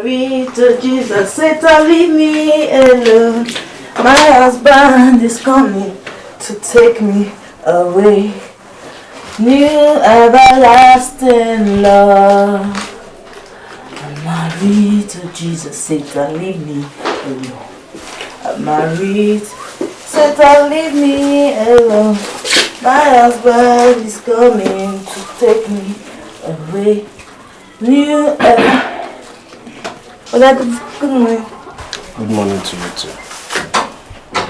married to Jesus, Satan leave me alone. My husband is coming to take me away. New everlasting love. I'm married to Jesus, Satan leave me alone. I'm married, Satan leave me alone. My husband is coming to take me away. New good morning. Good morning to you too.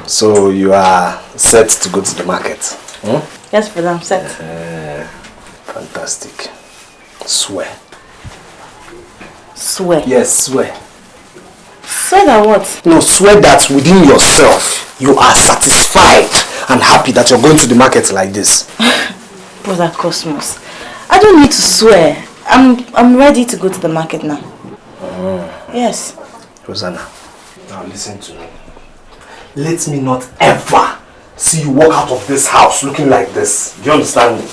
So you are set to go to the market? Hmm? Yes, brother, I'm set. Fantastic. Swear. Swear? Yes, swear. Swear that what? No, swear that within yourself you are satisfied and happy that you're going to the market like this. Brother Cosmos, I don't need to swear. I'm ready to go to the market now. Yes. Rosanna, now listen to me. Let me not ever see you walk out of this house looking like this. Do you understand me?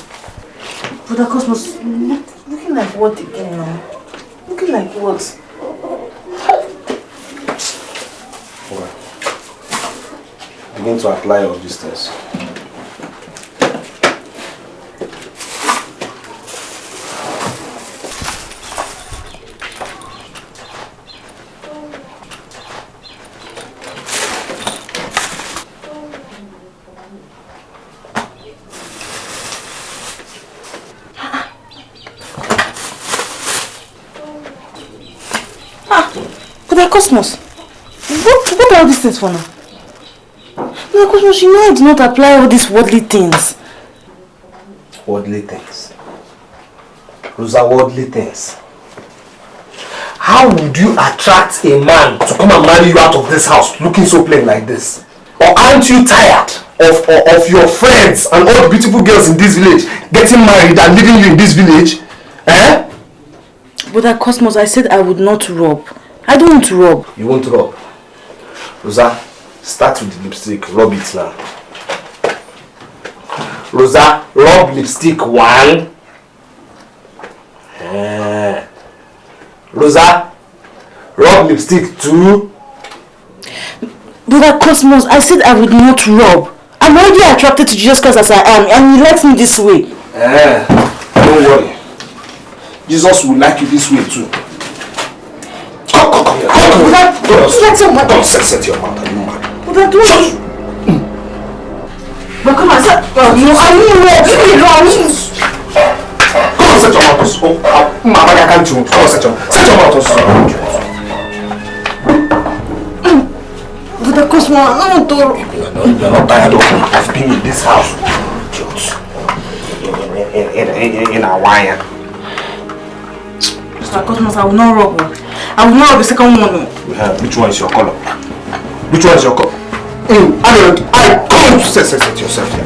Brother Cosmos, looking like what again now? Looking like what? Okay. Begin to apply all these things. Cosmos, what are all these things for now? No, Cosmos, you know I do not apply all these worldly things. Worldly things? Those are worldly things. How would you attract a man to come and marry you out of this house looking so plain like this? Or aren't you tired of your friends and all the beautiful girls in this village getting married and leaving you in this village? Eh? Brother Cosmos, I said I would not rob. I don't want to rob. You won't rob. Rosa, start with the lipstick. Rub it now. Rosa, rub lipstick 1. Rosa, rub lipstick 2. Brother Cosmos, I said I would not rob. I'm already attracted to Jesus Christ as I am, and he likes me this way. Don't worry. Jesus will like you this way too. Come here. Don't set your mouth. Are you mad? But I don't. But come on, sir. No, I mean, come on, set your mouth. Mama, I can't do it. Come on, set your mouth. But of course, you're not tired of being in this house. In a wire. Mr. Cosmos, I will not rob. I will not rob the second one. Which one is your color? Which one is your color? I can't set yourself here.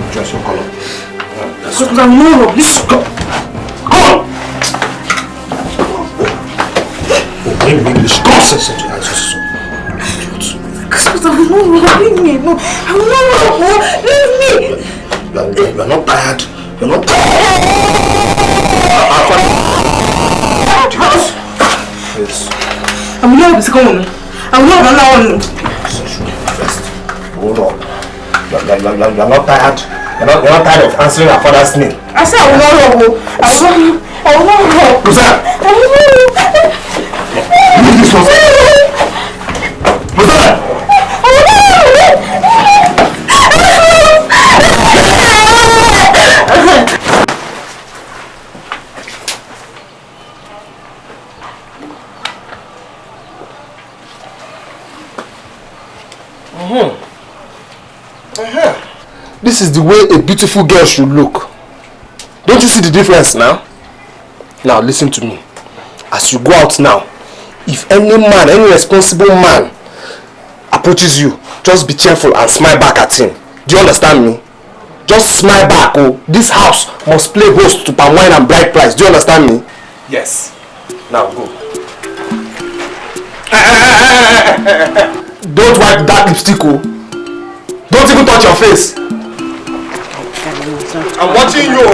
Which one is your color? Cosmos, I will not rob. This come on! In English, come on, set your eyes. Cosmos, I will not rob. Leave me. No, I will not rob. Leave me. You're not tired. You're not tired. Yes. I will not rob the second one. I will not rob another one. First, hold on. You're not tired. You're not tired of answering our father's name. I said I will not rob. I will not rob. Rosanna! I will not rob. Leave this one. Rosanna! This is the way a beautiful girl should look. Don't you see the difference now? Now listen to me. As you go out now, if any man, any responsible man approaches you, just be cheerful and smile back at him. Do you understand me? Just smile back. Oh, this house must play host to palm wine and bride price. Do you understand me? Yes. Now go. Don't wipe that lipstick. Oh. Don't even touch your face. I'm watching you.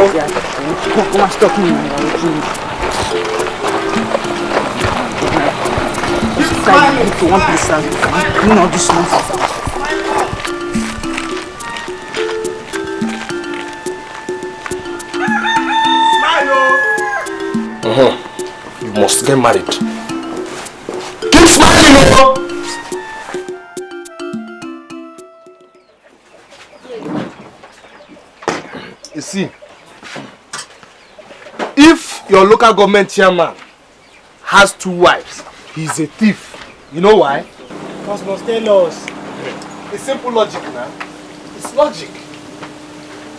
inside you to one place and clean all this nonsense. You must get married. Keep smiling, oh! You see, if your local government chairman has 2 wives, he's a thief. You know why? Cosmos, tell us. It's simple logic now. It's logic.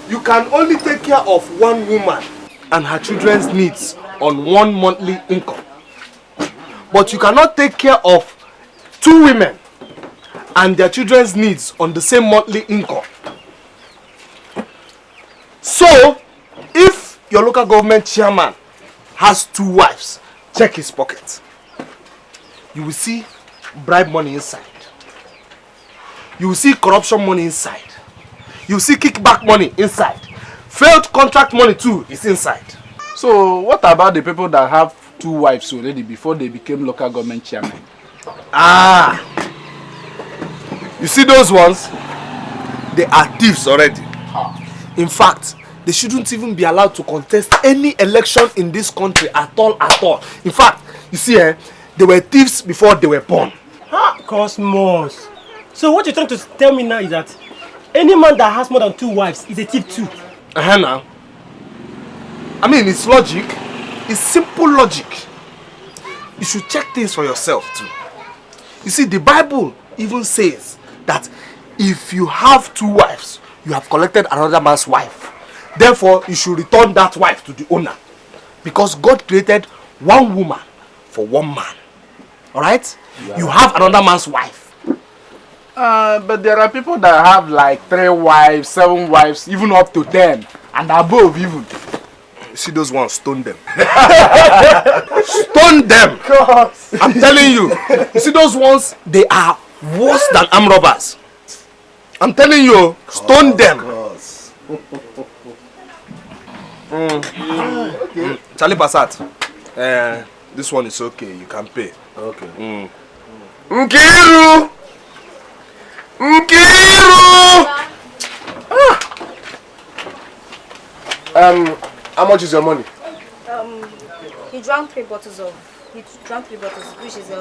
You can only take care of one woman and her children's needs on 1 monthly income. But you cannot take care of 2 women and their children's needs on the same monthly income. So, if your local government chairman has 2 wives, check his pocket. You will see bribe money inside. You will see corruption money inside. You will see kickback money inside. Failed contract money too is inside. So what about the people that have 2 wives already before they became local government chairman? Ah! You see those ones? They are thieves already. In fact, they shouldn't even be allowed to contest any election in this country at all. In fact, you see, they were thieves before they were born. Cosmos. So what you're trying to tell me now is that any man that has more than 2 wives is a thief too. Now. I mean, it's logic. It's simple logic. You should check things for yourself too. You see, the Bible even says that if you have 2 wives, you have collected another man's wife. Therefore, you should return that wife to the owner. Because God created 1 woman for 1 man. Alright? Yeah. You have another man's wife. But there are people that have like 3 wives, 7 wives, even up to 10. And above even. You see those ones, stone them. Stone them! I'm telling you. You see those ones, they are worse than armed robbers. I'm telling you, stone them. Charlie Passat. This one is okay, you can pay. Okay. Nkiru! How much is your money? He drank 3 bottles, which is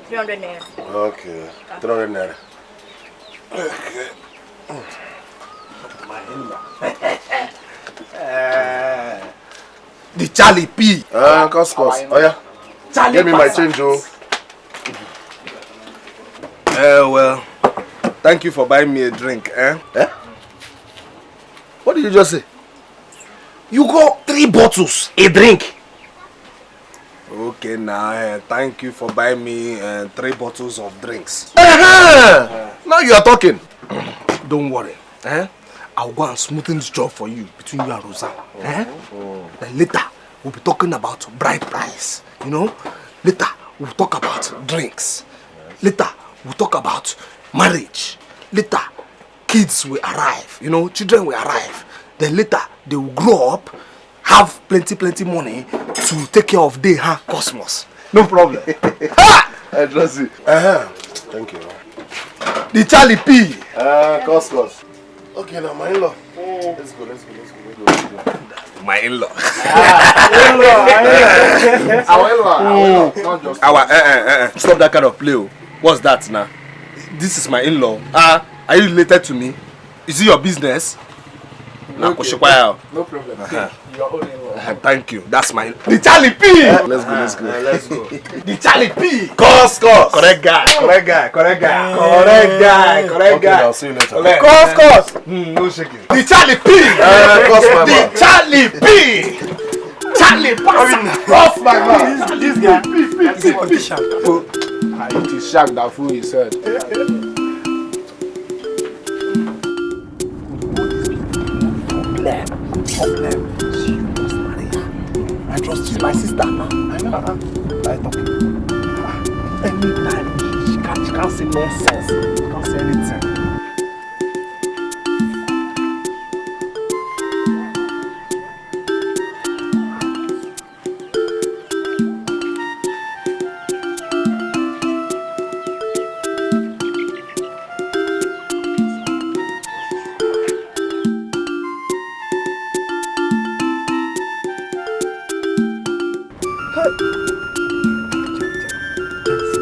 300 naira. Okay, 300 naira. Okay. My in-law. The Charlie P. Cost. Oh yeah. Charlie, give me my change, oh. Well, thank you for buying me a drink, eh? What did you just say? You got 3 bottles, a drink. Okay, now thank you for buying me 3 bottles of drinks. Now you are talking. Don't worry. I'll go and smoothen this job for you between you and Rosa. Then later we'll be talking about bride price. You know. Later we'll talk about drinks. Later we'll talk about marriage. Later kids will arrive. You know, children will arrive. Then later they will grow up, have plenty money to take care of their cosmos. No problem. I trust you. Thank you. The Charlie P. Cost. Okay, now my in-law. Let's go. My in-law. Our in-law. Stop that kind of play. What's that now? This is my in-law. Are you related to me? Is it your business? No problem. Your own in-law. Thank you. That's my the Charlie P. Let's go. The Charlie P. Cost. Correct guy. Okay, I'll see you later. Cost. No shaking. The Charlie P. The Charlie P. Charlie Pass. Off my mouth. This guy. Is a politician. It is shark that fool he said. Problem. You must marry her. I trust you. My sister now. I know. I talk. Anytime she can't say nonsense. She can't say anything.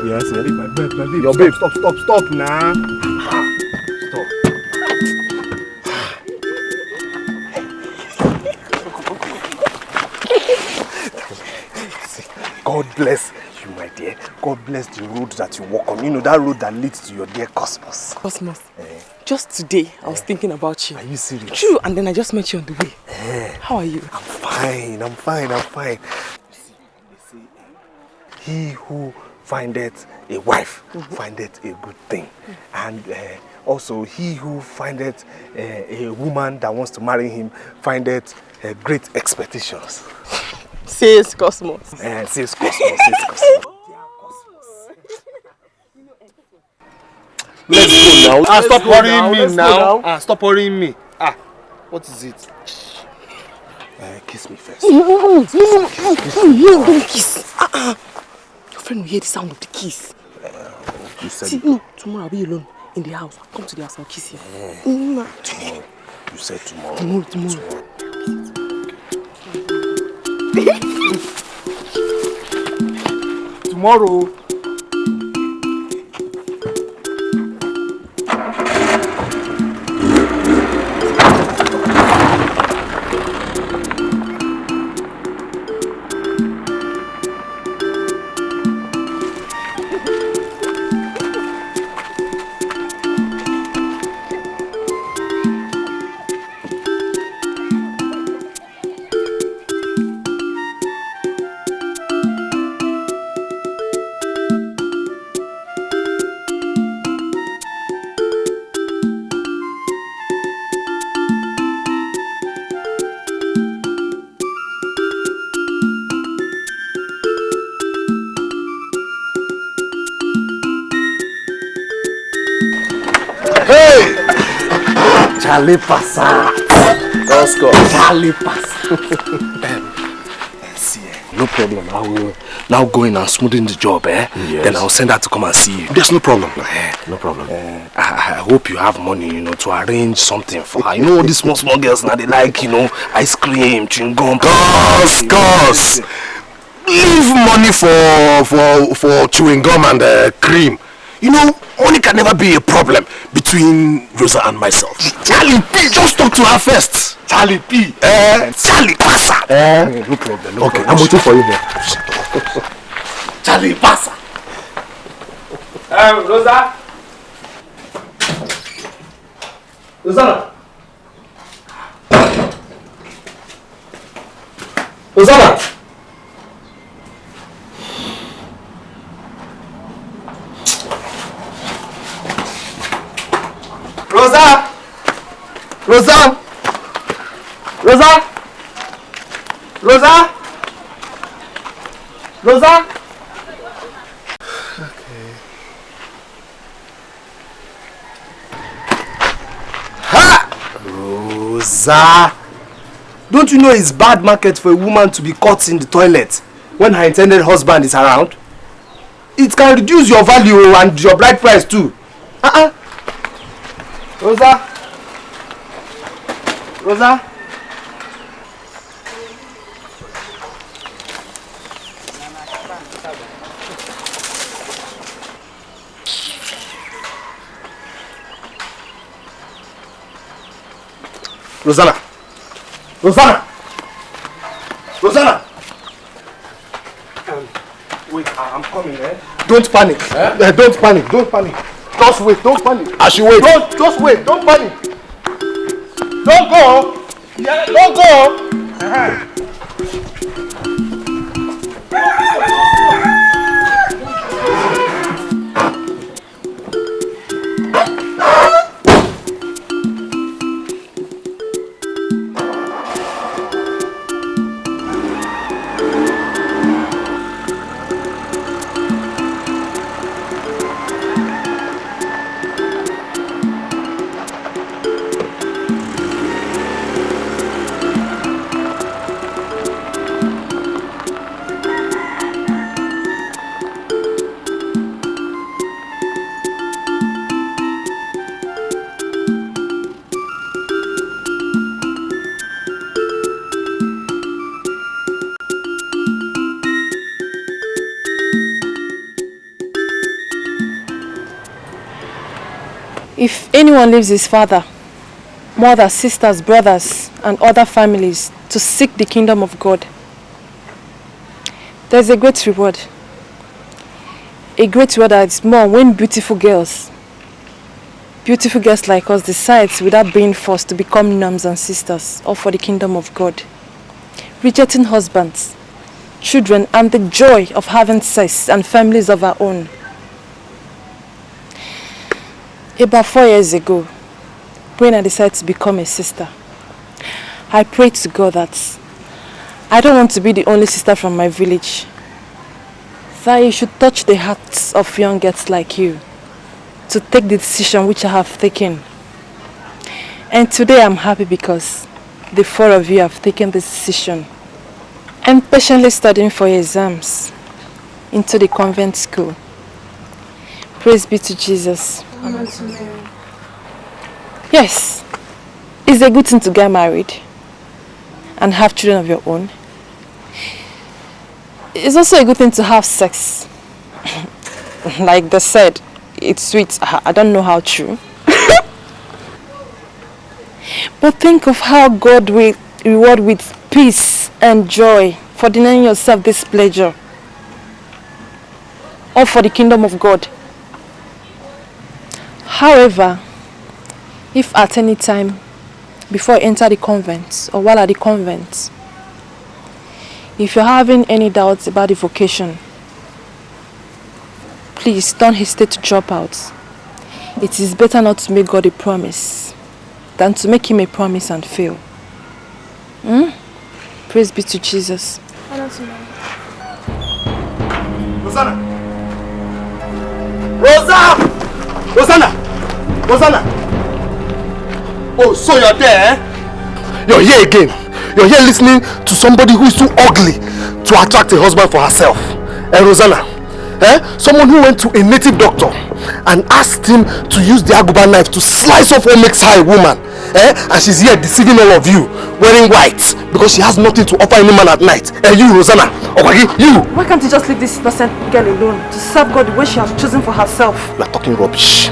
Yes, My babe, your babe. Stop now. Stop. God bless you, my dear. God bless the road that you walk on. You know, that road that leads to your dear Cosmos. Cosmos, just today I was thinking about you. Are you serious? True, and then I just met you on the way. How are you? I'm fine. They say, he who findeth a wife findeth a good thing. And also, he who findeth a woman that wants to marry him findeth great expectations. Says Cosmos. Says Cosmos. Let's go now. Stop worrying me now. Stop worrying me. What is it? Kiss me first. No, don't kiss. Your friend will hear the sound of the kiss. You said See, no, tomorrow I'll be alone in the house. I'll come to the house, I'll kiss you. Tomorrow. You said tomorrow. Tomorrow. Tomorrow. Charlie passa. Let's go. Charlie passa. See, no problem. I will now go in and smoothen the job, Yes. Then I'll send her to come and see you. There's no problem. No problem. I hope you have money, to arrange something for her. These small girls now, they like, ice cream, chewing gum. Cause. Leave money for chewing gum and cream. Money can never be a problem between Rosa and myself. Charlie P, just talk to her first. Charlie P. Charlie Passa. No problem. Okay, I'm waiting for you here. Charlie Passa. Rosa. Rosanna. Rosanna. Rosa! Rosa! Rosa! Rosa! Rosa! Okay. Ha! Rosa! Don't you know it's bad market for a woman to be caught in the toilet when her intended husband is around? It can reduce your value and your bride price too. Rosa? Rosa? Rosanna! Rosanna! Rosanna! Wait, I'm coming, Don't panic. Don't panic. Don't panic. Just wait, don't panic. I should wait. Just wait, don't panic. Don't go. Yeah, don't go. If anyone leaves his father, mother, sisters, brothers, and other families to seek the kingdom of God, there's a great reward. A great reward that is more when beautiful girls like us decide without being forced to become nuns and sisters, all for the kingdom of God, rejecting husbands, children, and the joy of having sex and families of our own. About 4 years ago, when I decided to become a sister, I prayed to God that I don't want to be the only sister from my village, that you should touch the hearts of young girls like you to take the decision which I have taken. And today I'm happy because the 4 of you have taken this decision. I'm patiently studying for your exams into the convent school. Praise be to Jesus. Amen. Yes, it's a good thing to get married and have children of your own. It's also a good thing to have sex. Like they said, it's sweet. I don't know how true. But think of how God will reward with peace and joy for denying yourself this pleasure. All for the kingdom of God. However, if at any time before you enter the convent or while at the convent, if you're having any doubts about the vocation, please don't hesitate to drop out. It is better not to make God a promise than to make him a promise and fail. Praise be to Jesus. Rosanna! Rosanna! Rosanna! Oh, so you're there, eh? You're here again. You're here listening to somebody who is too ugly to attract a husband for herself. Eh, Rosanna? Eh? Someone who went to a native doctor and asked him to use the aguba knife to slice off what makes her a woman. Eh? And she's here deceiving all of you, wearing white, because she has nothing to offer any man at night. And you, Rosanna, okay, you! Why can't you just leave this innocent girl alone to serve God the way she has chosen for herself? You are talking rubbish.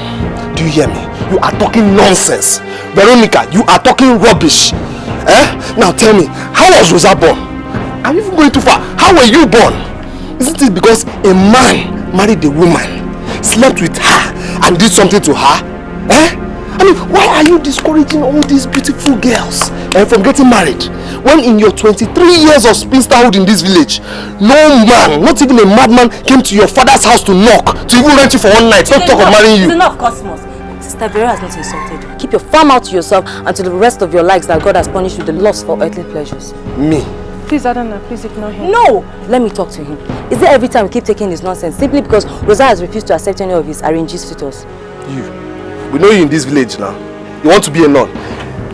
Do you hear me? You are talking nonsense. Veronica, you are talking rubbish. Eh? Now tell me, how was Rosa born? I'm even going too far. How were you born? Isn't it because a man married a woman, slept with her, and did something to her? Eh? I mean, why are you discouraging all these beautiful girls from getting married? When in your 23 years of spinsterhood in this village, no man, not even a madman, came to your father's house to knock, to even rent you for one night, not talk of marrying you. It's enough, Cosmos. Sister Vera has not insulted you. Keep your farm out to yourself and to the rest of your lives that God has punished with the lust for earthly pleasures. Me? Please, Adana, please ignore him. No! Let me talk to him. Is it every time we keep taking his nonsense simply because Rosa has refused to accept any of his arranged suitors? You. We know you in this village now. You want to be a nun.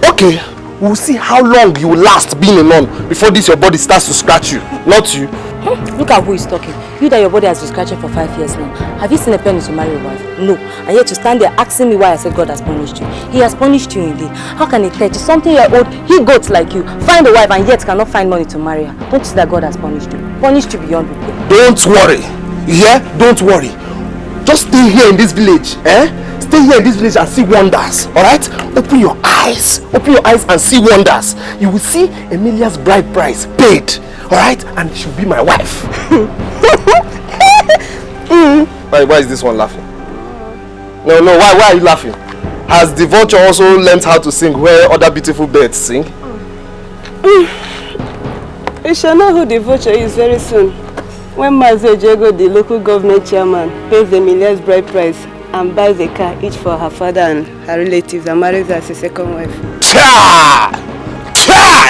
Okay, we'll see how long you will last being a nun before this your body starts to scratch you. Not you. Look at who is talking. You that your body has been scratching for 5 years now. Have you seen a penny to marry a wife? No. And yet you stand there asking me why I said God has punished you. He has punished you indeed. How can a 30-something-year-old he-goat like you find a wife and yet cannot find money to marry her? Don't you see that God has punished you? Punished you beyond repair. Don't worry. You hear? Don't worry. Just stay here in this village, eh? Stay here in this village and see wonders, alright? Open your eyes and see wonders. You will see Emilia's bride price paid, alright? And she'll be my wife. Why is this one laughing? No, why are you laughing? Has the vulture also learned how to sing where other beautiful birds sing? We shall know who the vulture is very soon. When Maze Jego, the local government chairman, pays Emilia's bride price and buys a car each for her father and her relatives and marries her as a second wife. Cha!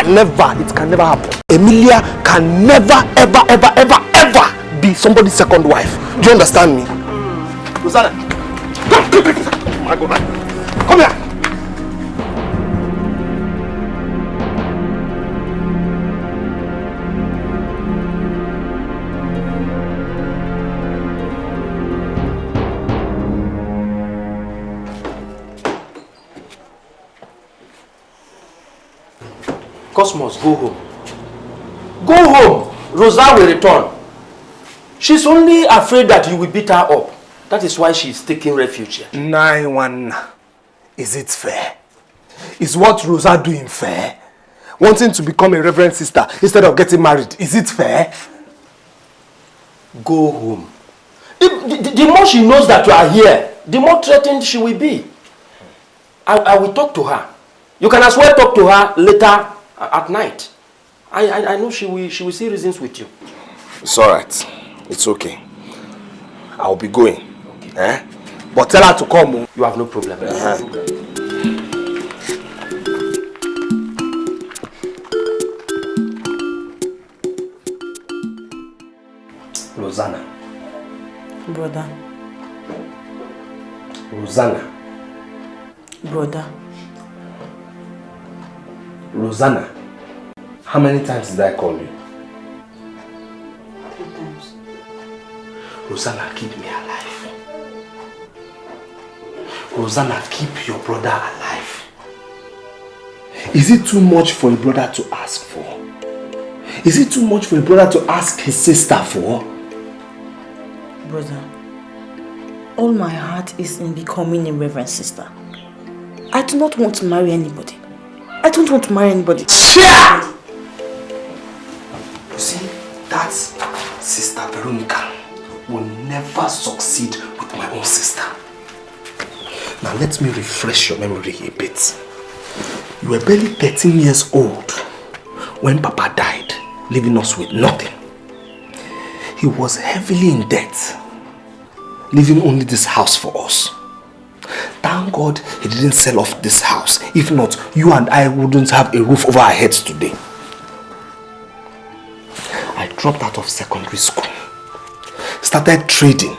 Never. It can never happen. Emilia can never, ever be somebody's second wife. Do you understand me? Rosanna, come here. Cosmos, go home. Go home. Rosa will return. She's only afraid that you will beat her up. That is why she is taking refuge here. 9-1. Is it fair? Is what Rosa doing fair? Wanting to become a reverend sister instead of getting married, is it fair? Go home. The more she knows that you are here, the more threatened she will be. I will talk to her. You can as well talk to her later at night. I know she will see reasons with you. It's alright. It's okay. I'll be going. Eh? But tell her to come. You have no problem. Rosanna. Brother. Rosanna. Brother. Rosanna. How many times did I call you? 3 times. Rosanna, keep me alive. Rosanna, keep your brother alive. Is it too much for a brother to ask for? Is it too much for a brother to ask his sister for? Brother, all my heart is in becoming a reverend sister. I do not want to marry anybody. I don't want to marry anybody. Share! You see, that Sister Veronica will never succeed with my own sister. Now let me refresh your memory a bit. You were barely 13 years old when Papa died, leaving us with nothing. He was heavily in debt, leaving only this house for us. Thank God he didn't sell off this house. If not, you and I wouldn't have a roof over our heads today. I dropped out of secondary school, started trading,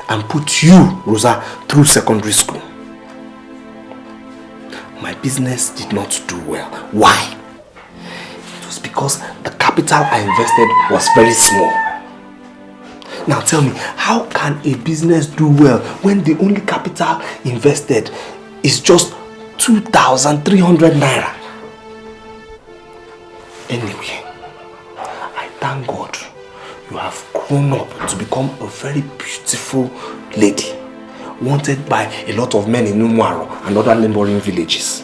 and put you, Rosa, through secondary school. My business did not do well. Why? It was because the capital I invested was very small. Now tell me, how can a business do well when the only capital invested is just 2,300 naira? Anyway, I thank God you have grown up to become a very beautiful lady, wanted by a lot of men in Umuaro and other neighboring villages.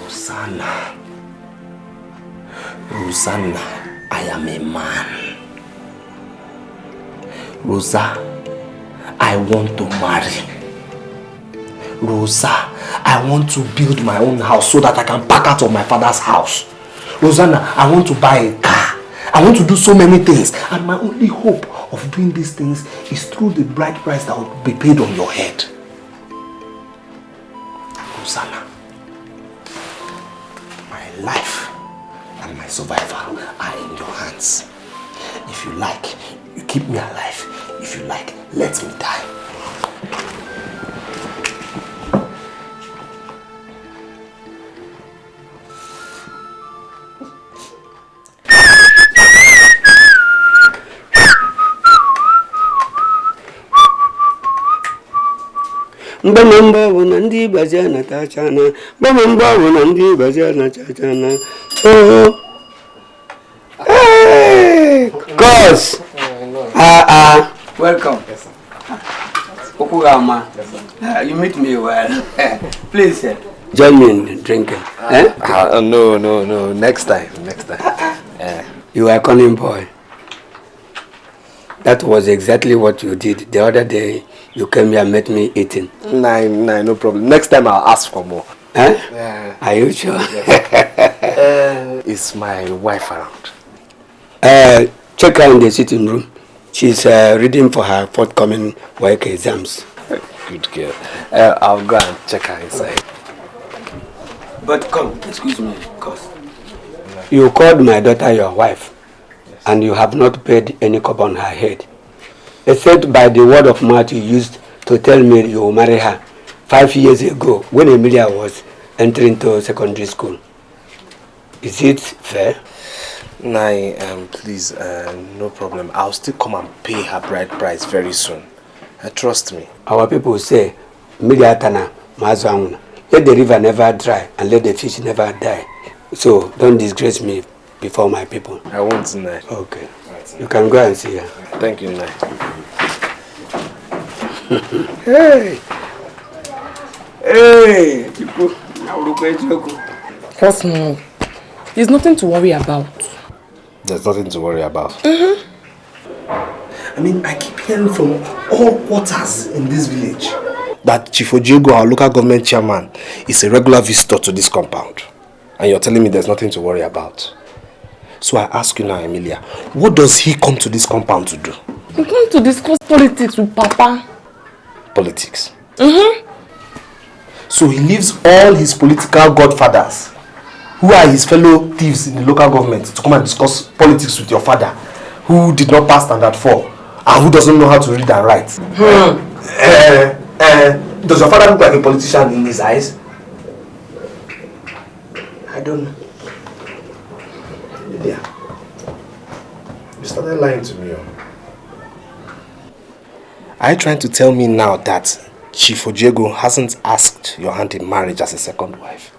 Rosanna, I am a man. Rosa, I want to marry. Rosa, I want to build my own house so that I can pack out of my father's house. Rosanna, I want to buy a car. I want to do so many things. And my only hope of doing these things is through the bride price that will be paid on your head. Rosanna, my life and my survival are in your hands. If you like, you keep me alive. If you like, let me die. Mbamamba wunandi bajana tachana. Mbamamba wunandi bajana tachana. Oh. Hey, cuz. Welcome. Yes, sir. Okugama. You meet me well. Please, join me in drinking. No. Next time. You are a cunning boy. That was exactly what you did the other day. You came here and met me eating. Nah, no problem. Next time I'll ask for more. Huh? Yeah. Are you sure? Yes. Is my wife around? Check her in the sitting room. She's reading for her forthcoming work exams. Good girl. I'll go and check her inside. But come, excuse me, cuz. You called my daughter your wife, yes, and you have not paid any cover on her head. Except by the word of mouth you used to tell me you will marry her 5 years ago when Emilia was entering to secondary school. Is it fair? Nai, please, no problem. I'll still come and pay her bride price very soon. Trust me. Our people say, Miliatana, Mazwanguna. Let the river never dry and let the fish never die. So don't disgrace me before my people. I won't, Nai. Okay. You can go and see her. Thank you, Nai. Hey! Hey, Cosmo, there's nothing to worry about. There's nothing to worry about. I mean, I keep hearing from all quarters in this village that Chief Ojiego, our local government chairman, is a regular visitor to this compound. And you're telling me there's nothing to worry about. So I ask you now, Emilia, what does he come to this compound to do? We come to discuss politics with Papa. Politics? So he leaves all his political godfathers, who are his fellow thieves in the local government, to come and discuss politics with your father, who did not pass standard 4, and who doesn't know how to read and write. Does your father look like a politician in his eyes? I don't know. Yeah. You started lying to me. Are you trying to tell me now that Chief Ojiego hasn't asked your hand in marriage as a second wife?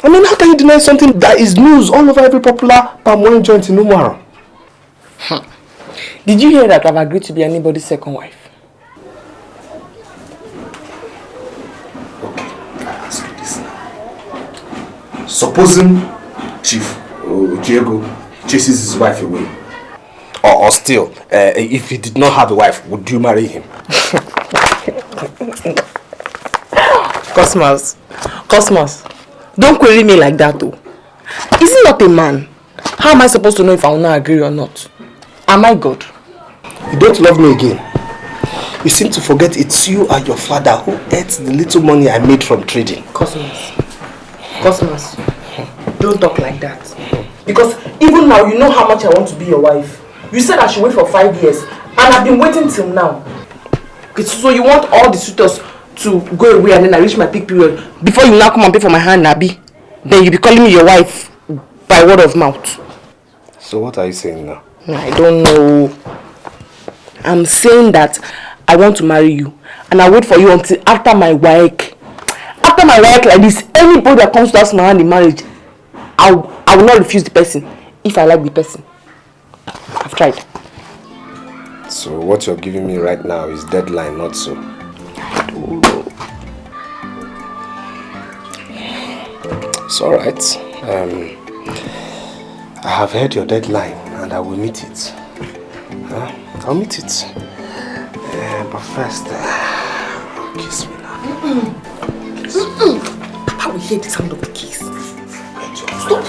I mean, how can you deny something that is news all over every popular palm wine joint in Umuaro? Did you hear that I've agreed to be anybody's second wife? Okay, I ask you this now. Supposing Chief Ojiego chases his wife away, or still, if he did not have a wife, would you marry him? Cosmos, don't query me like that though. Is he not a man? How am I supposed to know if I will not agree or not? Am I God? You don't love me again. You seem to forget it's you and your father who ate the little money I made from trading. Cosmos, don't talk like that. Because even now, you know how much I want to be your wife. You said I should wait for 5 years, and I've been waiting till now. So you want all the suitors to go away and then I reach my peak period before you now come and pay for my hand, Nabi? Then you be calling me your wife by word of mouth. So what are you saying now? I don't know. I'm saying that I want to marry you, and I'll wait for you until after my work. After my work like this, anybody that comes to ask my hand in marriage, I will not refuse the person if I like the person. I've tried. So what you're giving me right now is deadline, not so? I don't know. It's alright. I have heard your deadline and I will meet it. I'll meet it. But first, kiss me now. Kiss me. I will hear the sound of the kiss. Stop.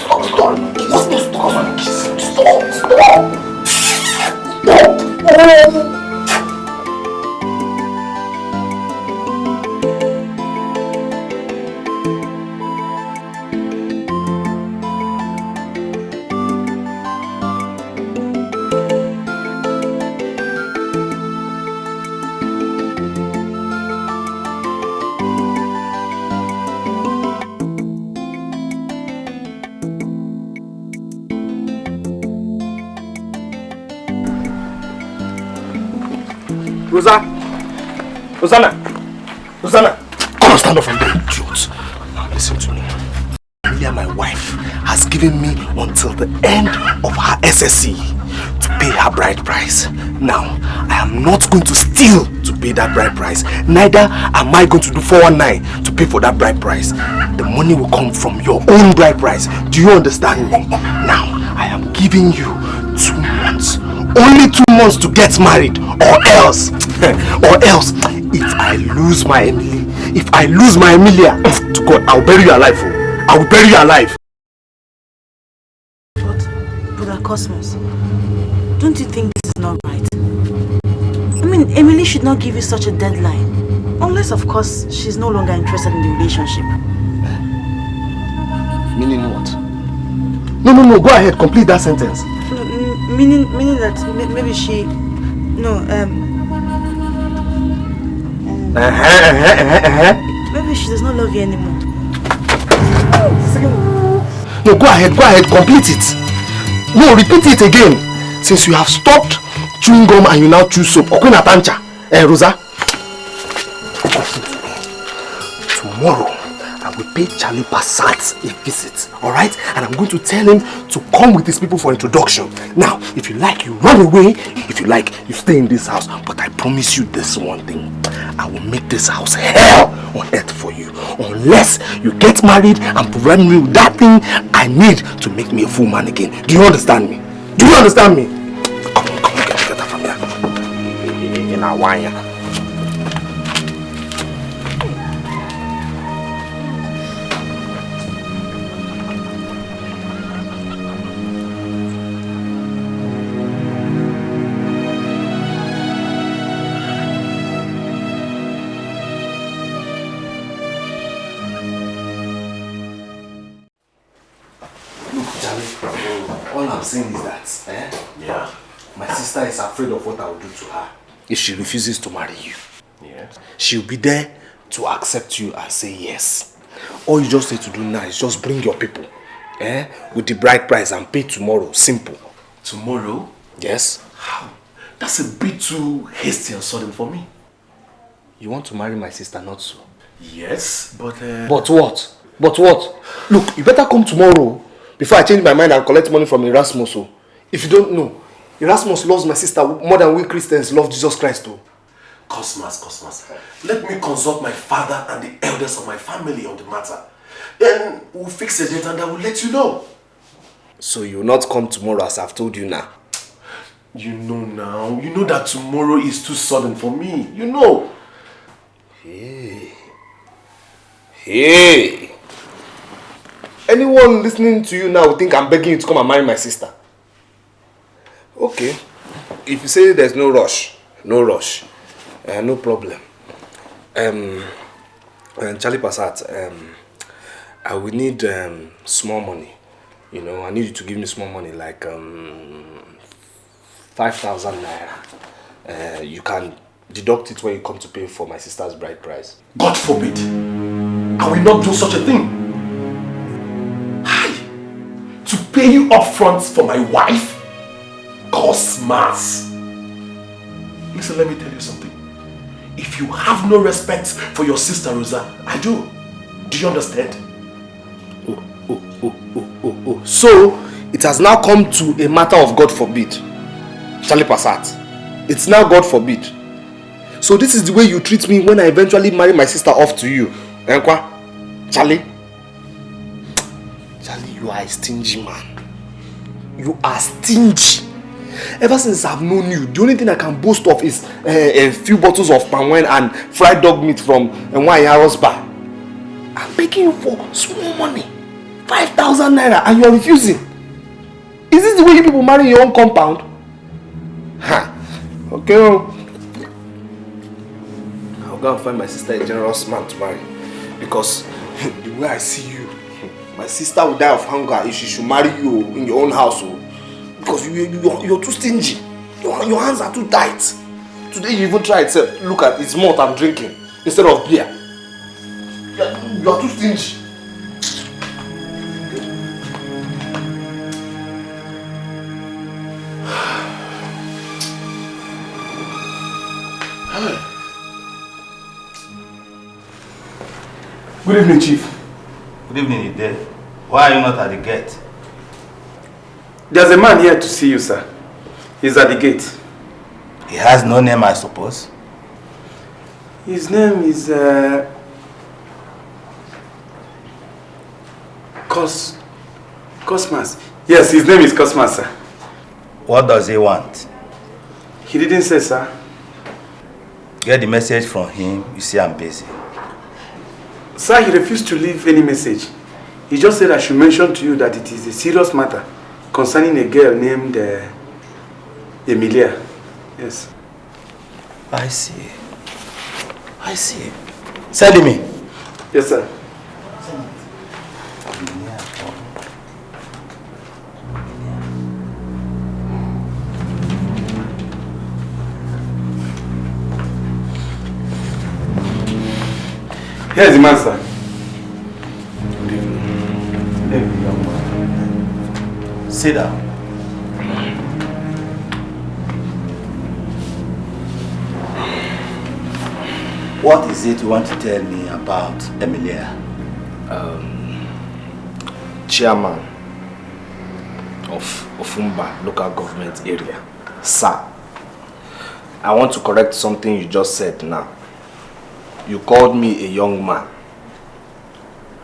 Rosanna! Come on, stand up from there, idiot. Now listen to me. Emilia, my wife, has given me until the end of her SSC to pay her bride price. Now, I am not going to steal to pay that bride price. Neither am I going to do 419 to pay for that bride price. The money will come from your own bride price. Do you understand me? Now, I am giving you 2 months. Only 2 months to get married, or else, if I lose my Emilia, to God, I'll bury you alive. I will bury you alive. But, Brother Cosmos, don't you think this is not right? I mean, Emily should not give you such a deadline. Unless, of course, she's no longer interested in the relationship. Meaning what? No, go ahead, complete that sentence. Meaning that maybe she... No, maybe she does not love you anymore. No, go ahead, complete it. No, repeat it again. Since you have stopped chewing gum and you now chew soap. Okuna Tancha. Rosa. Tomorrow, I'm will pay Charlie Passat a visit, alright? And I'm going to tell him to come with his people for introduction. Now, if you like, you run away. If you like, you stay in this house. But I promise you this one thing. I will make this house hell on earth for you. Unless you get married and provide me with that thing I need to make me a full man again. Do you understand me? Do you understand me? Come on, get that from here. In our wine. All I'm saying is that, my sister is afraid of what I will do to her if she refuses to marry you. Yeah. She'll be there to accept you and say yes. All you just need to do now is just bring your people, with the bride price and pay tomorrow. Simple. Tomorrow? Yes. How? That's a bit too hasty and sudden for me. You want to marry my sister, not so? Yes, but... But what? But what? Look, you better come tomorrow before I change my mind and collect money from Erasmus. If you don't know, Erasmus loves my sister more than we Christians love Jesus Christ. Cosmas, let me consult my father and the elders of my family on the matter. Then we'll fix the date and I will let you know. So you will not come tomorrow as I've told you now? You know now. You know that tomorrow is too sudden for me. You know. Hey. Anyone listening to you now will think I'm begging you to come and marry my sister. Okay. If you say there's no rush. No problem. Charlie Passat, I will need small money. You know, I need you to give me small money, like 5,000 naira. You can deduct it when you come to pay for my sister's bride price. God forbid. I will not do such a thing. To pay you up front for my wife? Cosmas. Listen, let me tell you something. If you have no respect for your sister Rosa, I do. Do you understand? So, it has now come to a matter of God forbid. Charlie Passat. It's now God forbid. So this is the way you treat me when I eventually marry my sister off to you. Enkwa? Charlie, you are a stingy man. You are stingy. Ever since I've known you, the only thing I can boast of is a few bottles of palm wine and fried dog meat from Nwayaro's bar. I'm begging you for small money. 5,000 naira and you're refusing. Is this the way you people marry in your own compound? Okay. I'll go and find my sister a generous man to marry. Because the way I see you, my sister will die of hunger if she should marry you in your own household. Because you're too stingy. Your hands are too tight. Today you even tried to look at it's malt I'm drinking instead of beer. You are too stingy. Good evening, Chief. Good evening, Ide. Why are you not at the gate? There's a man here to see you, sir. He's at the gate. He has no name, I suppose. His name is Cosmas. Yes, his name is Cosmas, sir. What does he want? He didn't say, sir. Get the message from him. You see, I'm busy. Sir, he refused to leave any message. He just said I should mention to you that it is a serious matter concerning a girl named Emilia. Yes. I see. Send me. Yes, sir. Here's the man, sir. Good evening. Good evening, young man. Sit down. What is it you want to tell me about Emilia? Chairman of Ofumba local government area. Sir, I want to correct something you just said now. You called me a young man.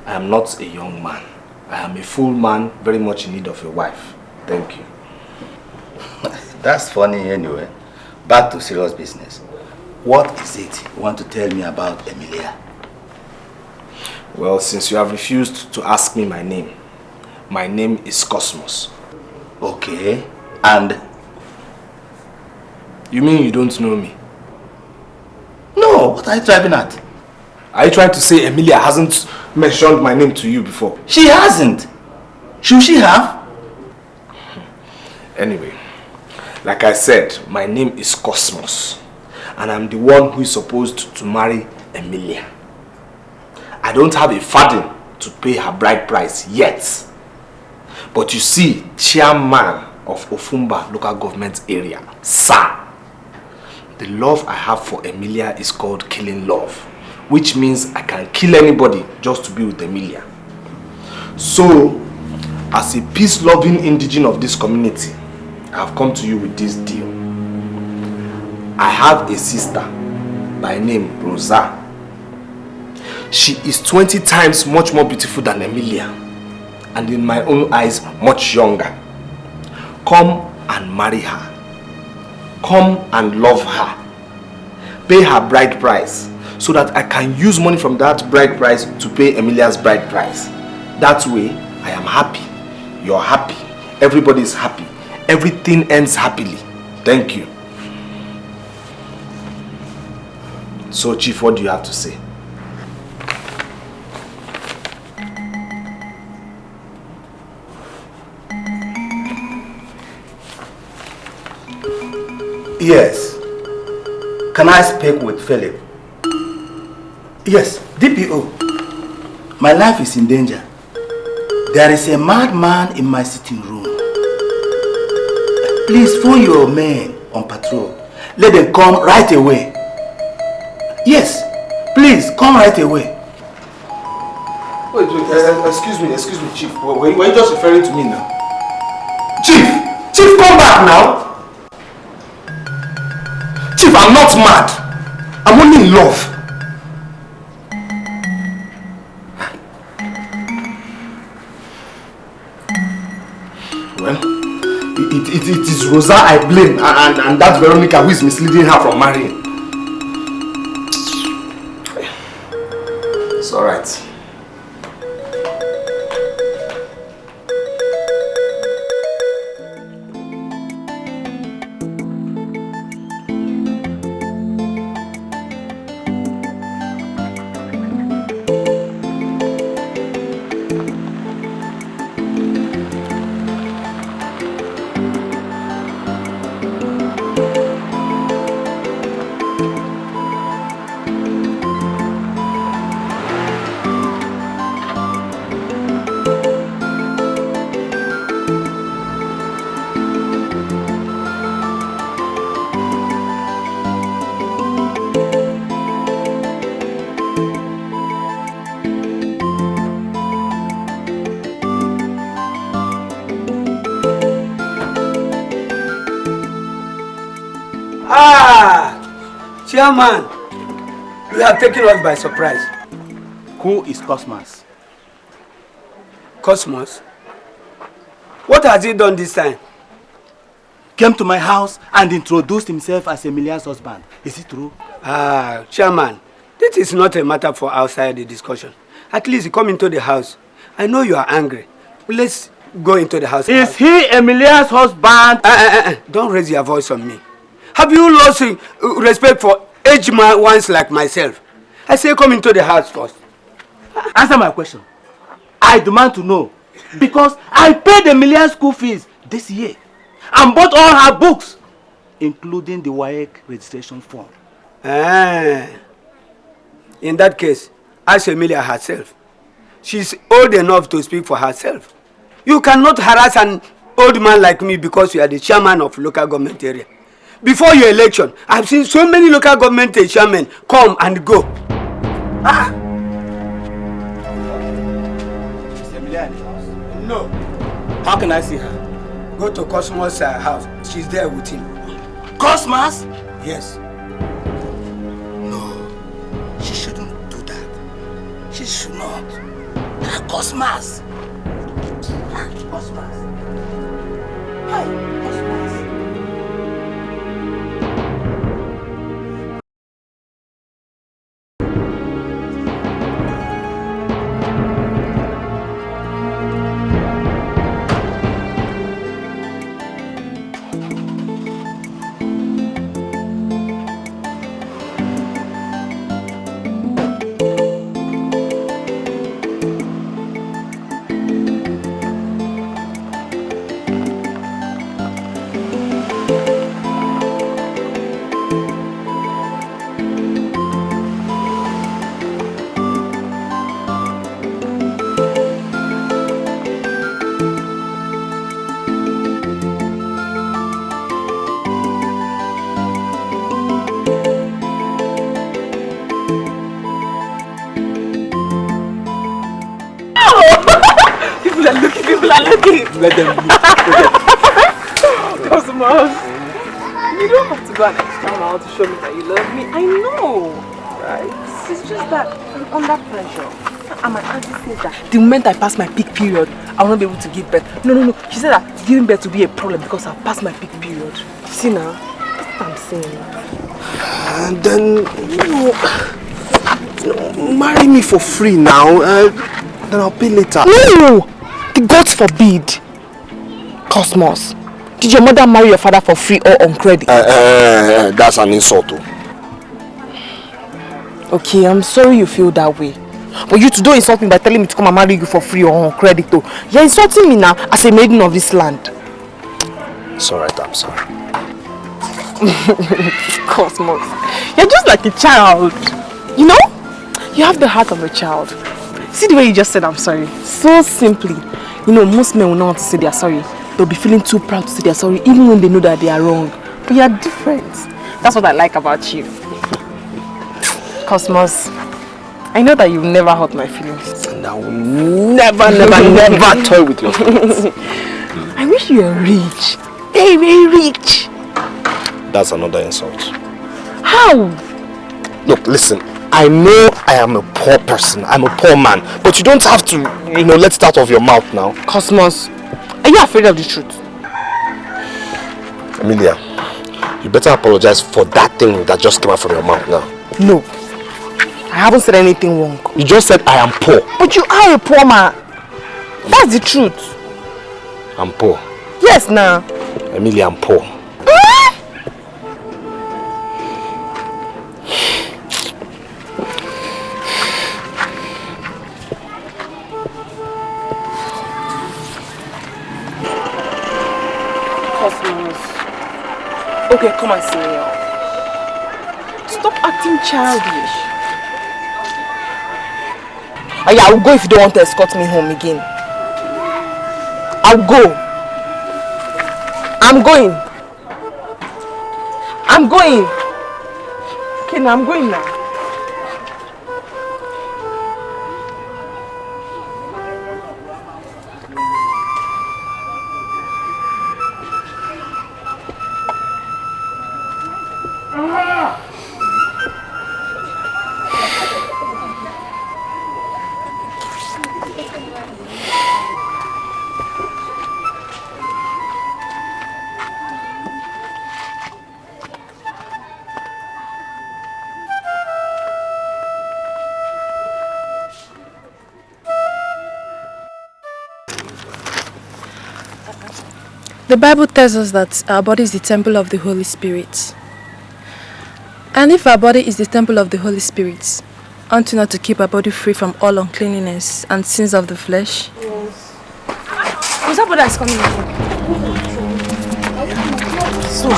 I am not a young man. I am a full man, very much in need of a wife. Thank you. That's funny anyway. Back to serious business. What is it you want to tell me about Emilia? Well, since you have refused to ask me my name is Cosmos. Okay, and? You mean you don't know me? No, what are you driving at? Are you trying to say Emilia hasn't mentioned my name to you before? She hasn't. Should she have? Anyway, like I said, my name is Cosmos. And I'm the one who is supposed to marry Emilia. I don't have a farthing to pay her bride price yet. But you see, chairman of Ofumba local government area, sir, the love I have for Emilia is called killing love, which means I can kill anybody just to be with Emilia. So, as a peace-loving indigene of this community, I have come to you with this deal. I have a sister by name Rosa. She is 20 times much more beautiful than Emilia, and in my own eyes much younger. Come and marry her. Come and love her. Pay her bride price so that I can use money from that bride price to pay Emilia's bride price. That way I am happy, you're happy, everybody is happy, everything ends happily. Thank you. So Chief, what do you have to say? Yes. Can I speak with Philip? Yes, DPO. My life is in danger. There is a madman in my sitting room. Please phone your men on patrol. Let them come right away. Yes, please come right away. Wait, excuse me, Chief. Were you just referring to me now? Chief, come back now! Chief, I'm not mad. I'm only in love. Well, it is Rosa I blame, and that's Veronica who is misleading her from marrying. It's alright. Chairman, you have taken us by surprise. Who is Cosmos? Cosmos? What has he done this time? Came to my house and introduced himself as Emilia's husband. Is it true? Chairman, this is not a matter for outside the discussion. At least come into the house. I know you are angry. Let's go into the house. Is he Emilia's husband? Don't raise your voice on me. Have you lost respect for aged ones like myself? I say come into the house first. Answer my question. I demand to know. Because I paid Emilia's school fees this year and bought all her books, including the WAEC registration form. In that case, ask Emilia herself. She's old enough to speak for herself. You cannot harass an old man like me because you are the chairman of local government area. Before your election, I've seen so many local government chairmen come and go. No. How can I see her? Go to Cosmo's house. She's there with him. Cosmos? Yes. No. She shouldn't do that. She should not. Cosmos. Cosmos. Hi, Cosmos. Let them look. Cosmos, you don't have to go an extra mile to show me that you love me. I know, right? It's just that I'm under pressure. And my auntie says that the moment I pass my peak period, I will not be able to give birth. No. She said that giving birth will be a problem because I've passed my peak period. See now, that's what I'm saying. And then, marry me for free now. Then I'll pay later. No! The gods forbid. Cosmos, did your mother marry your father for free or on credit? That's an insult. Okay, I'm sorry you feel that way. But you don't insult me by telling me to come and marry you for free or on credit though. You're insulting me now as a maiden of this land. It's alright, I'm sorry. Cosmos, you're just like a child. You know? You have the heart of a child. See the way you just said I'm sorry? So simply. You know, most men will not want to say they are sorry. They'll be feeling too proud to say they are sorry even when they know that they are wrong. But you're different. That's what I like about you. Cosmos, I know that you'll never hurt my feelings. And I will never toy with your feelings. I wish you were rich. Very, very rich. That's another insult. How? Look, listen. I know I am a poor person. I'm a poor man. But you don't have to, let it out of your mouth now. Cosmos, are you afraid of the truth? Amelia, you better apologize for that thing that just came out from your mouth now. No. I haven't said anything wrong. You just said I am poor. But you are a poor man. That's the truth. I'm poor. Yes, now. Amelia, I'm poor. Okay, come and see me. Stop acting childish. Oh yeah, I will go if you don't want to escort me home again. I'll go. I'm going. Okay, now I'm going now. The Bible tells us that our body is the temple of the Holy Spirit. And if our body is the temple of the Holy Spirit, aren't we not to keep our body free from all uncleanness and sins of the flesh? Yes. Who's that boy that's coming in? So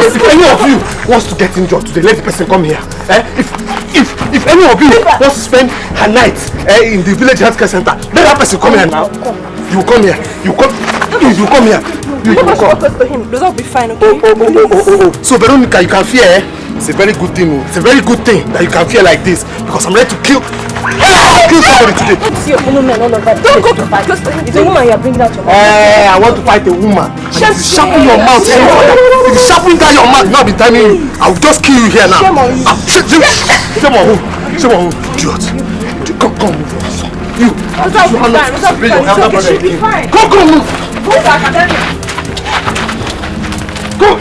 If any of you wants to get injured today, let the person come here. If any of you wants to spend her night in the village healthcare center, let that person come here now. You come here. You come here. You Nobody should come. go close to him. Those will be fine, okay? Oh. So Veronica, you can fear, eh? It's a very good thing. It's a very good thing that you can fear like this because I'm ready to kill somebody today. See your fellow men all over. Don't go close to him. It's a woman you are bringing out your mouth. I want to fight a woman. And if you sharpen your mouth, if you sharpen down your mouth, now be timing you. I'll just kill you here now. Shame on you. Shame on who? Shame on who? Idiot. Come, move. You. She'll be fine. Go, move. Go back and then. Go.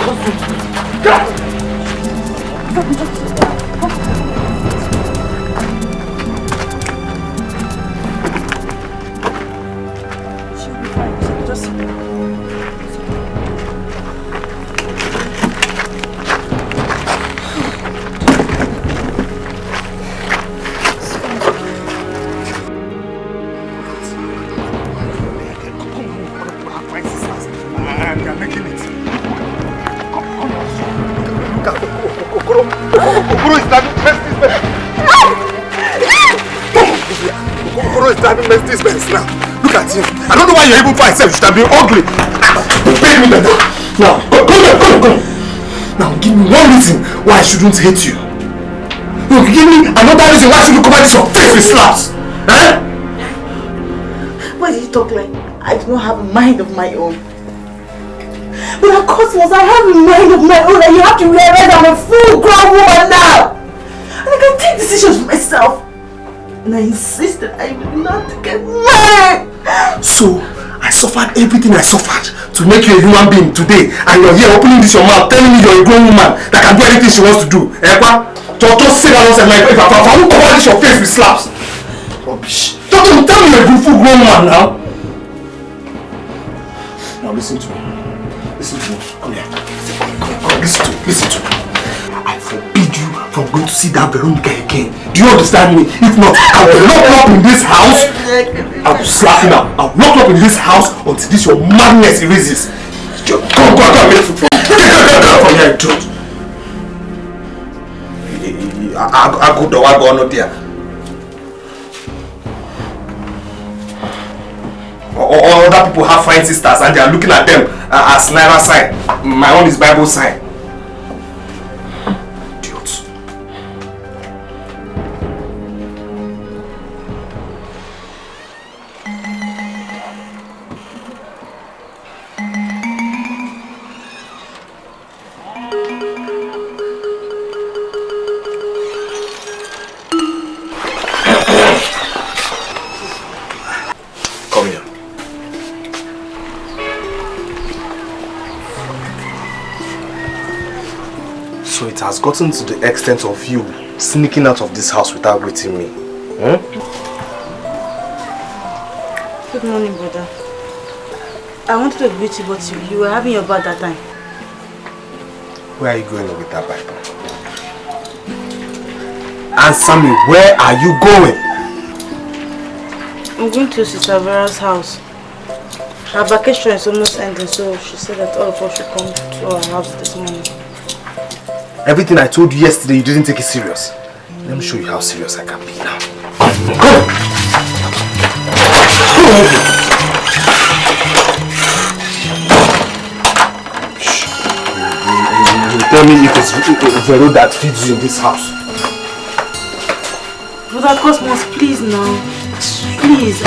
This mess now. Look at him. I don't know why you're even fighting. You should have been ugly. Beg me better. Now, go. Now, give me one reason why I shouldn't hate you. Look, give me another reason why I shouldn't cover this your face with slaps. Eh? Why did you talk like I do not have a mind of my own? But of course, I have a mind of my own, and you have to realize I'm a full-grown woman now. And I can take decisions for myself. And I insist that I will not get married. So, I suffered everything I suffered to make you a human being today. And you're here opening this your mouth, telling me you're a grown woman that can do anything she wants to do. Just sit down and say, like, if I won't cover this your face with slaps. Rubbish. Don't tell me you're a full grown woman now. Now listen to me. Come here. Come, listen to me. I forbid you from going to see that Veronica again. Do you understand me? If not, I will lock you up in this house. I will slap you now. I will lock you up in this house until this your madness erases. Come, make food. Come here, George. I go not there. All other people have fine sisters and they are looking at them as Naira sign. My own is Bible sign. Idiots. Come here. So it has gotten to the extent of you sneaking out of this house without greeting me. Good morning, brother. I wanted to greet you, but you were having your bath that time. Where are you going with that Bible? Answer me, where are you going? I'm going to Sister Vera's house. Her vacation is almost ending, so she said that all of us should come to our house this morning. Everything I told you yesterday, you didn't take it serious. Let me show you how serious I can be now. Go! You tell me if it's Vero that feeds you in this house. Brother Cosmos, please now. Please.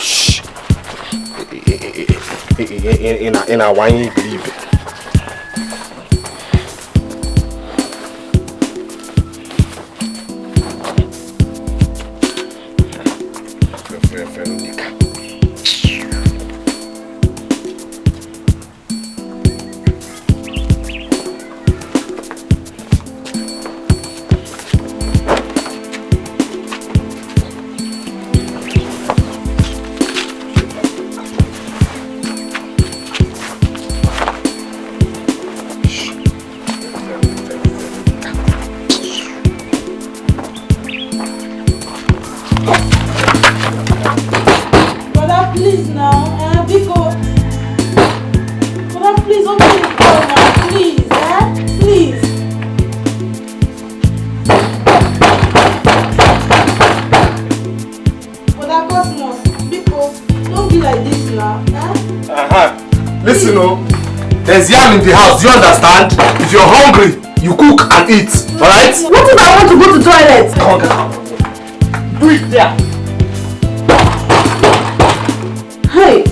Shh. In a whiny believe. Listen, there's yam in the house, do you understand? If you're hungry, you cook and eat, alright? What if I want to go to the toilet? Come on, get out. Do it there. Hey,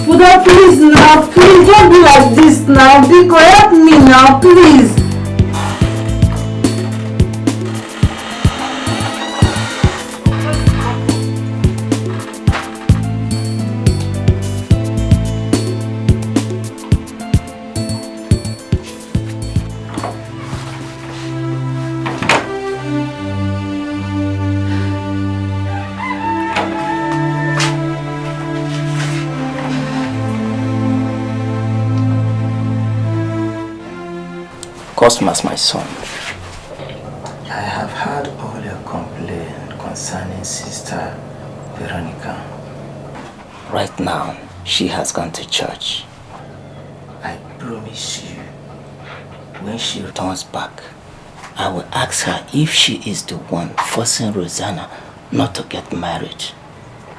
Buddha, please now, please don't be like this now. Dike, help me now, please. Cosmas, my son. I have heard all your complaints concerning Sister Veronica. Right now, she has gone to church. I promise you, when she Returns back, I will ask her if she is the one forcing Rosanna not to get married,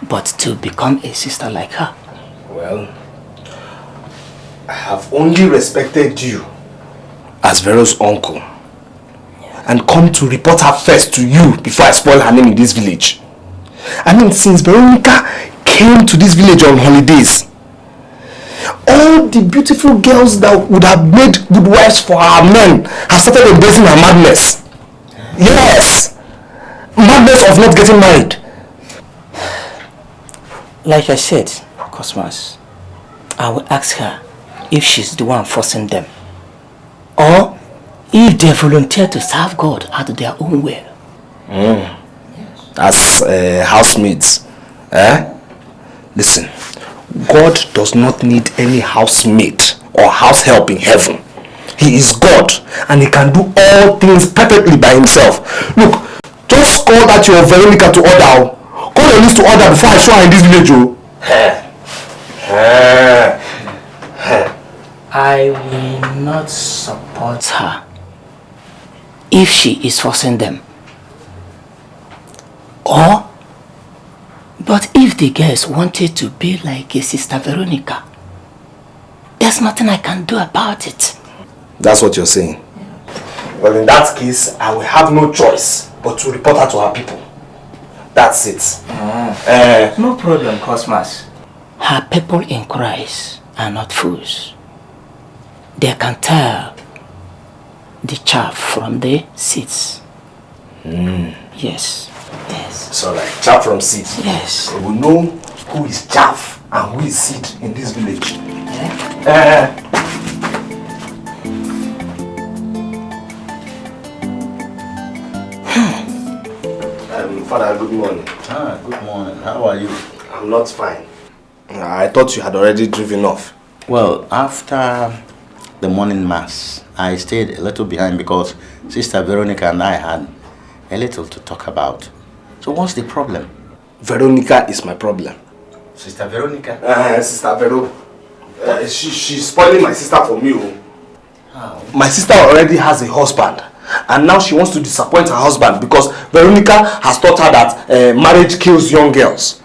but to become a sister like her. Well, I have only respected you as Vero's uncle and come to report her first to you before I spoil her name in this village. I mean, since Veronica came to this village on holidays, all the beautiful girls that would have made good wives for our men have started embracing her madness. Yes! Madness of not getting married. Like I said, Cosmas, I will ask her if she's the one forcing them, or if they volunteer to serve God out of their own will. As housemaids. Listen, God does not need any housemaid or house help in heaven. He is God and he can do all things perfectly by himself. Look, just call that your Veronica to order. Call your list to order before I show her in this village. I will not support her if she is forcing them. But if the girls wanted to be like a Sister Veronica, there's nothing I can do about it. That's what you're saying? Well, in that case, I will have no choice but to report her to her people. That's it. No problem, Cosmas. Her people in Christ are not fools. They can tell the chaff from the seeds. Yes. So like chaff from seeds. Yes. We will know who is chaff and who is seed in this village. Father, good morning. Good morning. How are you? I'm not fine. I thought you had already driven off. Well, after the morning mass, I stayed a little behind because Sister Veronica and I had a little to talk about. So what's the problem? Veronica is my problem. Sister Veronica? Sister Vero. She's spoiling my sister for me. How? My sister already has a husband. And now she wants to disappoint her husband because Veronica has taught her that marriage kills young girls.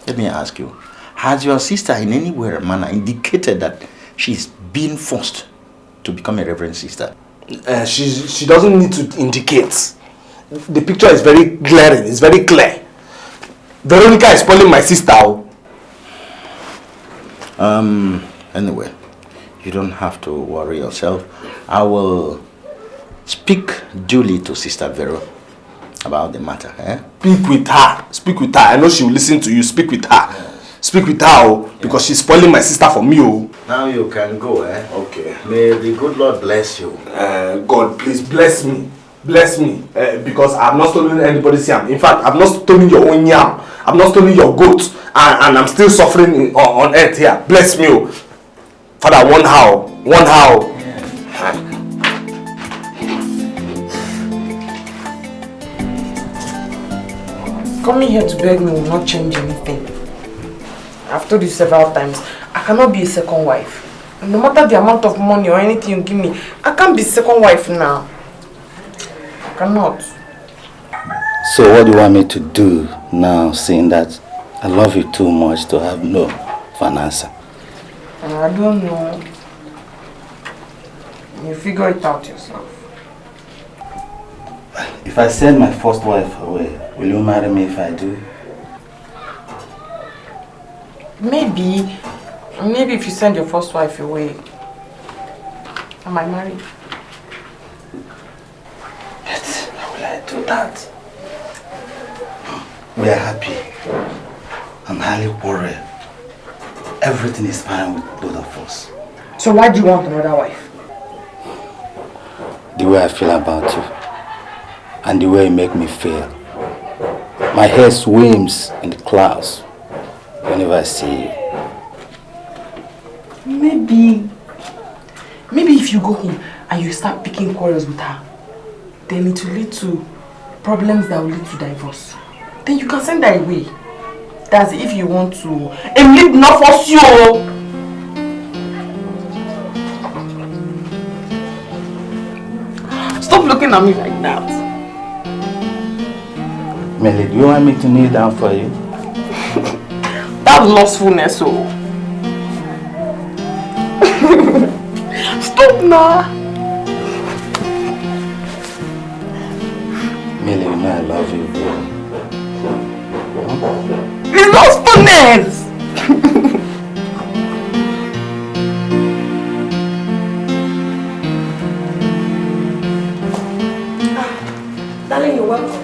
Let me ask you, has your sister in any way or manner indicated that she's being forced to become a reverend sister? She doesn't need to indicate. The picture is very glaring, it's very clear. Veronica is spoiling my sister. Anyway, you don't have to worry yourself. I will speak duly to Sister Vero about the matter. Speak with her. Speak with her. I know she will listen to you. Speak with her. Speak with her, because she's spoiling my sister for me. Now you can go. Okay. May the good Lord bless you. God, please bless me. Bless me. Because I've not stolen anybody's yam. In fact, I've not stolen your own yam. I've not stolen your goat. And I'm still suffering on earth here. Bless me. Father, one how. One how. Coming here to beg me will not change anything. I've told you several times, I cannot be a second wife. No matter the amount of money or anything you give me, I can't be second wife now. I cannot. So what do you want me to do now, seeing that I love you too much to have no for an answer? I don't know. You figure it out yourself. If I send my first wife away, will you marry me if I do? Maybe if you send your first wife away, I might marry. But how will I do that? We are happy. I'm highly worried. Everything is fine with both of us. So why do you want another wife? The way I feel about you and the way you make me feel. My head swims in the clouds whenever I see you. Maybe if you go home and you start picking quarrels with her, then it will lead to problems that will lead to divorce. Then you can send her away. That's if you want to. And leave not force you. Stop looking at me like that. Melly, do you want me to kneel down for you? That's lustfulness, oh. Stop now. Melly, you know I love you, baby. It's lustfulness. Darling, you're welcome.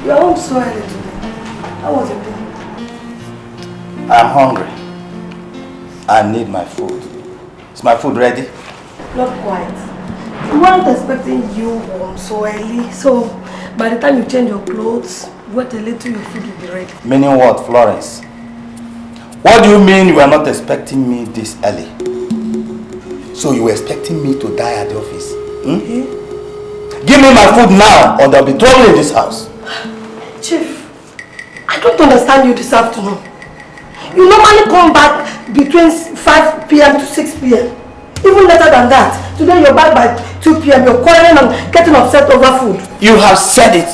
You're home so early today. How was your day? I'm hungry. I need my food. Is my food ready? Not quite. We weren't expecting you home so early, so by the time you change your clothes, wait a little, your food will be ready. Meaning what, Florence? What do you mean you were not expecting me this early? So you were expecting me to die at the office? Hmm? Give me my food now or there'll be trouble in this house. Chief, I don't understand you this afternoon. You normally come back between 5 p.m. to 6 p.m. Even later than that. Today you're back by 2 p.m. You're quarreling and getting upset over food. You have said it.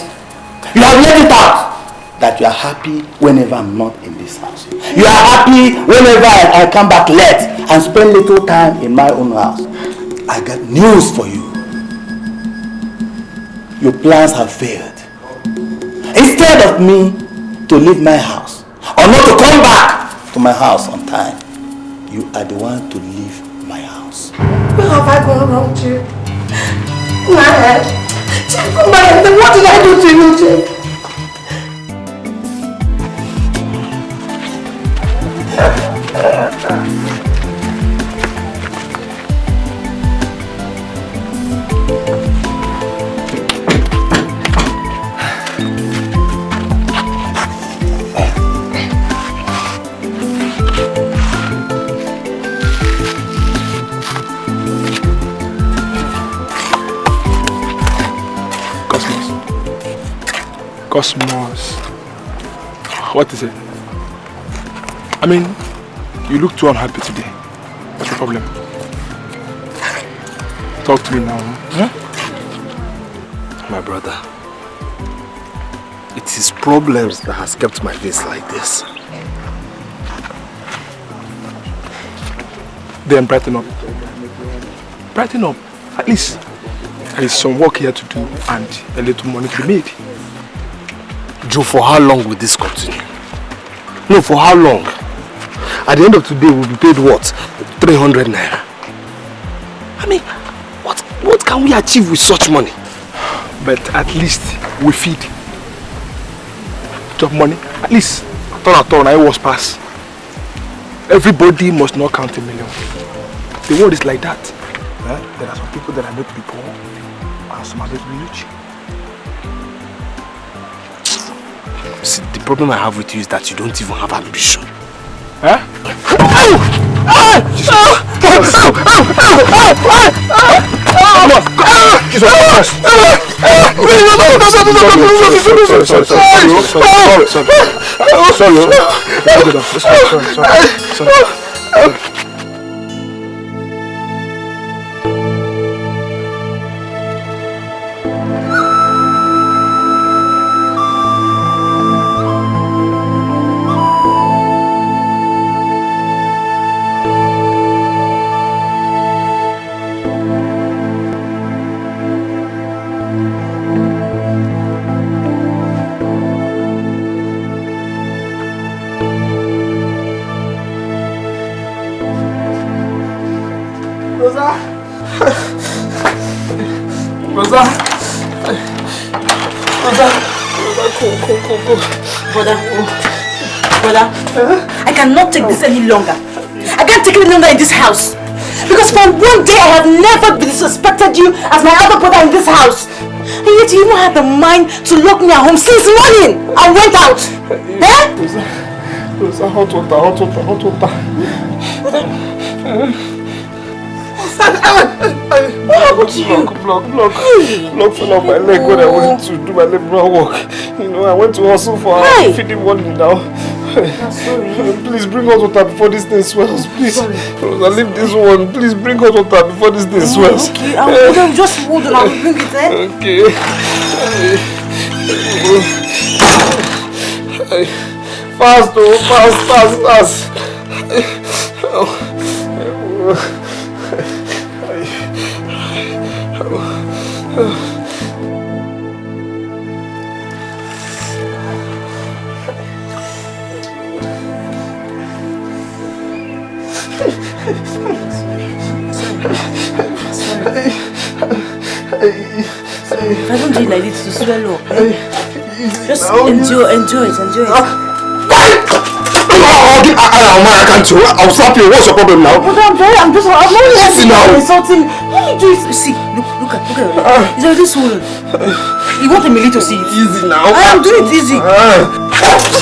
You have let it out. That you are happy whenever I'm not in this house. You are happy whenever I come back late and spend little time in my own house. I got news for you. Your plans have failed. Instead of me to leave my house or not to come back to my house on time, you are the one to leave my house. Where have I gone wrong, Chief? Nah, Chief, come back. What did I do to you, Chief? Cosmos. What is it? I mean, you look too unhappy today. What's the problem? Talk to me now. Huh? My brother, it is problems that has kept my face like this. Then brighten up. Brighten up. At least there is some work here to do and a little money to be made. Joe, for how long will this continue? No, for how long? At the end of today, we'll be paid what? 300 naira. I mean, what can we achieve with such money? But at least we feed. Job money, at least turn I was pass. Everybody must not count a million. The world is like that. There are some people that are made to be poor and some are made to be rich. See, the problem I have with you is that you don't even have ambition. Huh? Sorry. Rosa! Rosa! Rosa! Go. Brother, I cannot take this any longer. I can't take it any longer in this house. Because for one day I have never disrespected you as my other brother in this house. And yet you even had the mind to lock me at home since morning. I went out. Rosa, hot water. What happened to you? Block fell off my leg when I went to do my liberal work. You know, I went to hustle for feeding one now. I'm sorry. Please bring hot water before this thing swells. Please. Rosa, leave this one. Please bring hot water before this thing swells. Okay, I'll just hold on. I'll bring it, Okay. Fast. If I don't do it like this to swell up, just enjoy it. I can't do it. I'll slap you. What's your problem now? But I'm not insulting. What you do is, see, look at it. It's already swollen. You want me to see it? Easy now. I am doing it easy.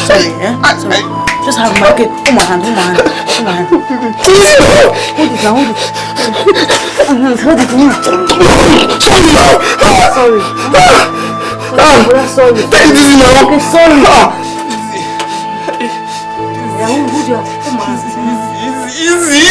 Sorry. Just have my hand. Hold my hand. Easy now. Hold it now. Hold it now. Sorry. Take it easy now. Okay, sorry. Yeah, hold your hand. Easy.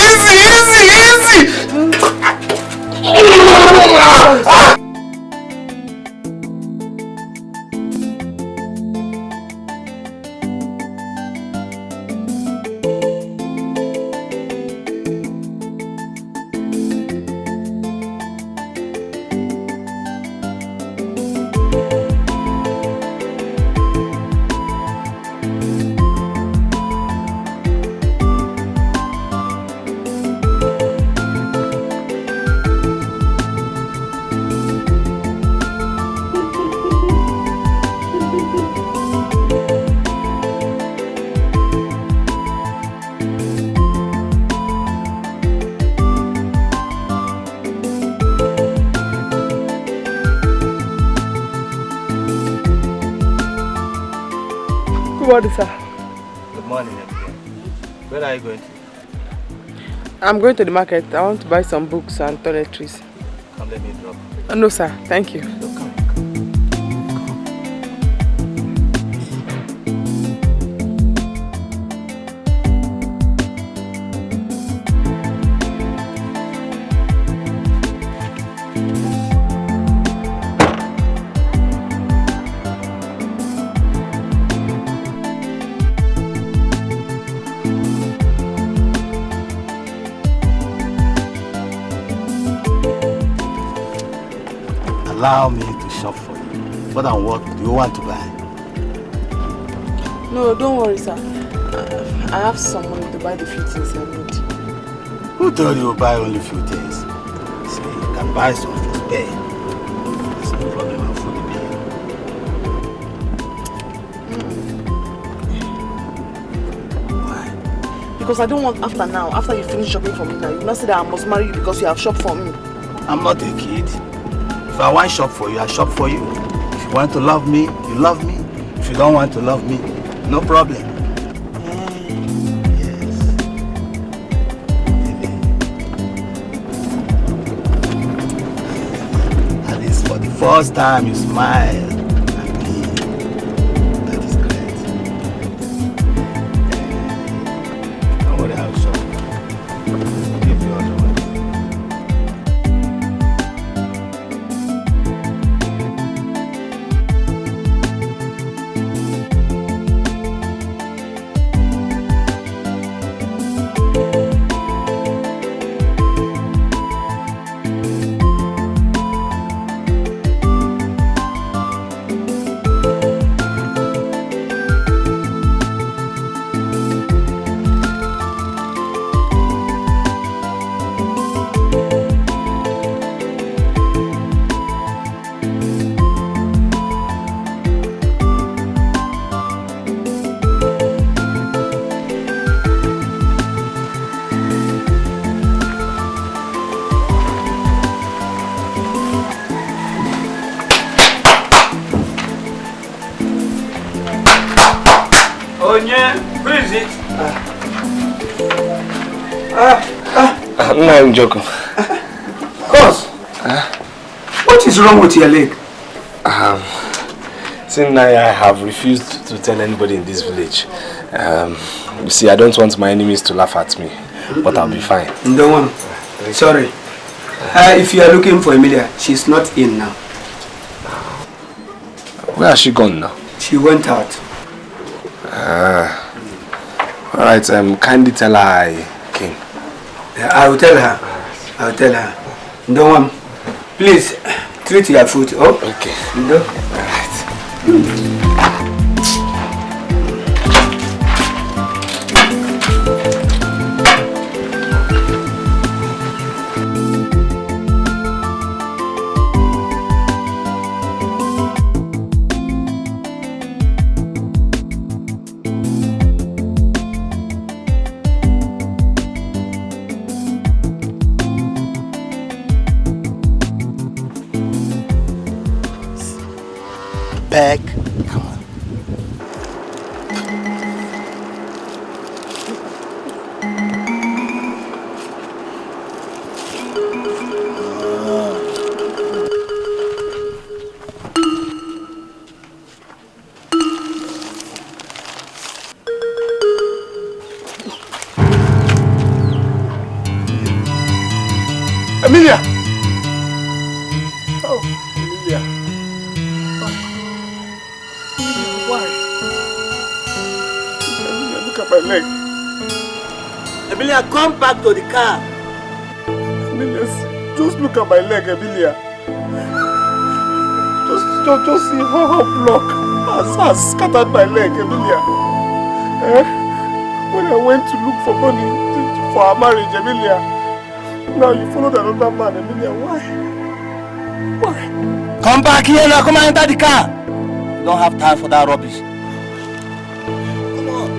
Good morning, sir. Good morning, everyone. Where are you going to? I'm going to the market. I want to buy some books and toiletries. Come, let me drop. No, sir. Thank you. Allow me to shop for you. What and what do you want to buy? No, don't worry, sir. I have some money to buy the few things I need. Who told you to buy only few things? See, you can buy some for spare. There's no problem, I'll fully pay. Why? Because I don't want after you finish shopping for me now, you must say that I must marry you because you have shopped for me. I'm not a kid. If I want to shop for you, I shop for you. If you want to love me, you love me. If you don't want to love me, no problem. Yes. At least for the first time you smile at me. That is great. Don't worry, I'll shop. I'll give you all the money. No, I'm joking. Cos, what is wrong with your leg? Since now I have refused to tell anybody in this village. You see, I don't want my enemies to laugh at me, but I'll be fine. Don't want. Sorry. If you are looking for Emilia, she's not in now. Where has she gone now? She went out. Alright, kindly tell her I came. I will tell her. I will tell her. Don't want. Please, treat your food. Oh? Okay. No? Back. Come on. Emilia! Oh, Emilia. Why? Emilia, look at my leg. Emilia, come back to the car. Emilia, just look at my leg, Emilia. Just see how block has scattered my leg, Emilia. When I went to look for money for our marriage, Emilia, now you followed another man, Emilia. Why? Come back here now. Come and enter the car. You don't have time for that rubbish. Come on.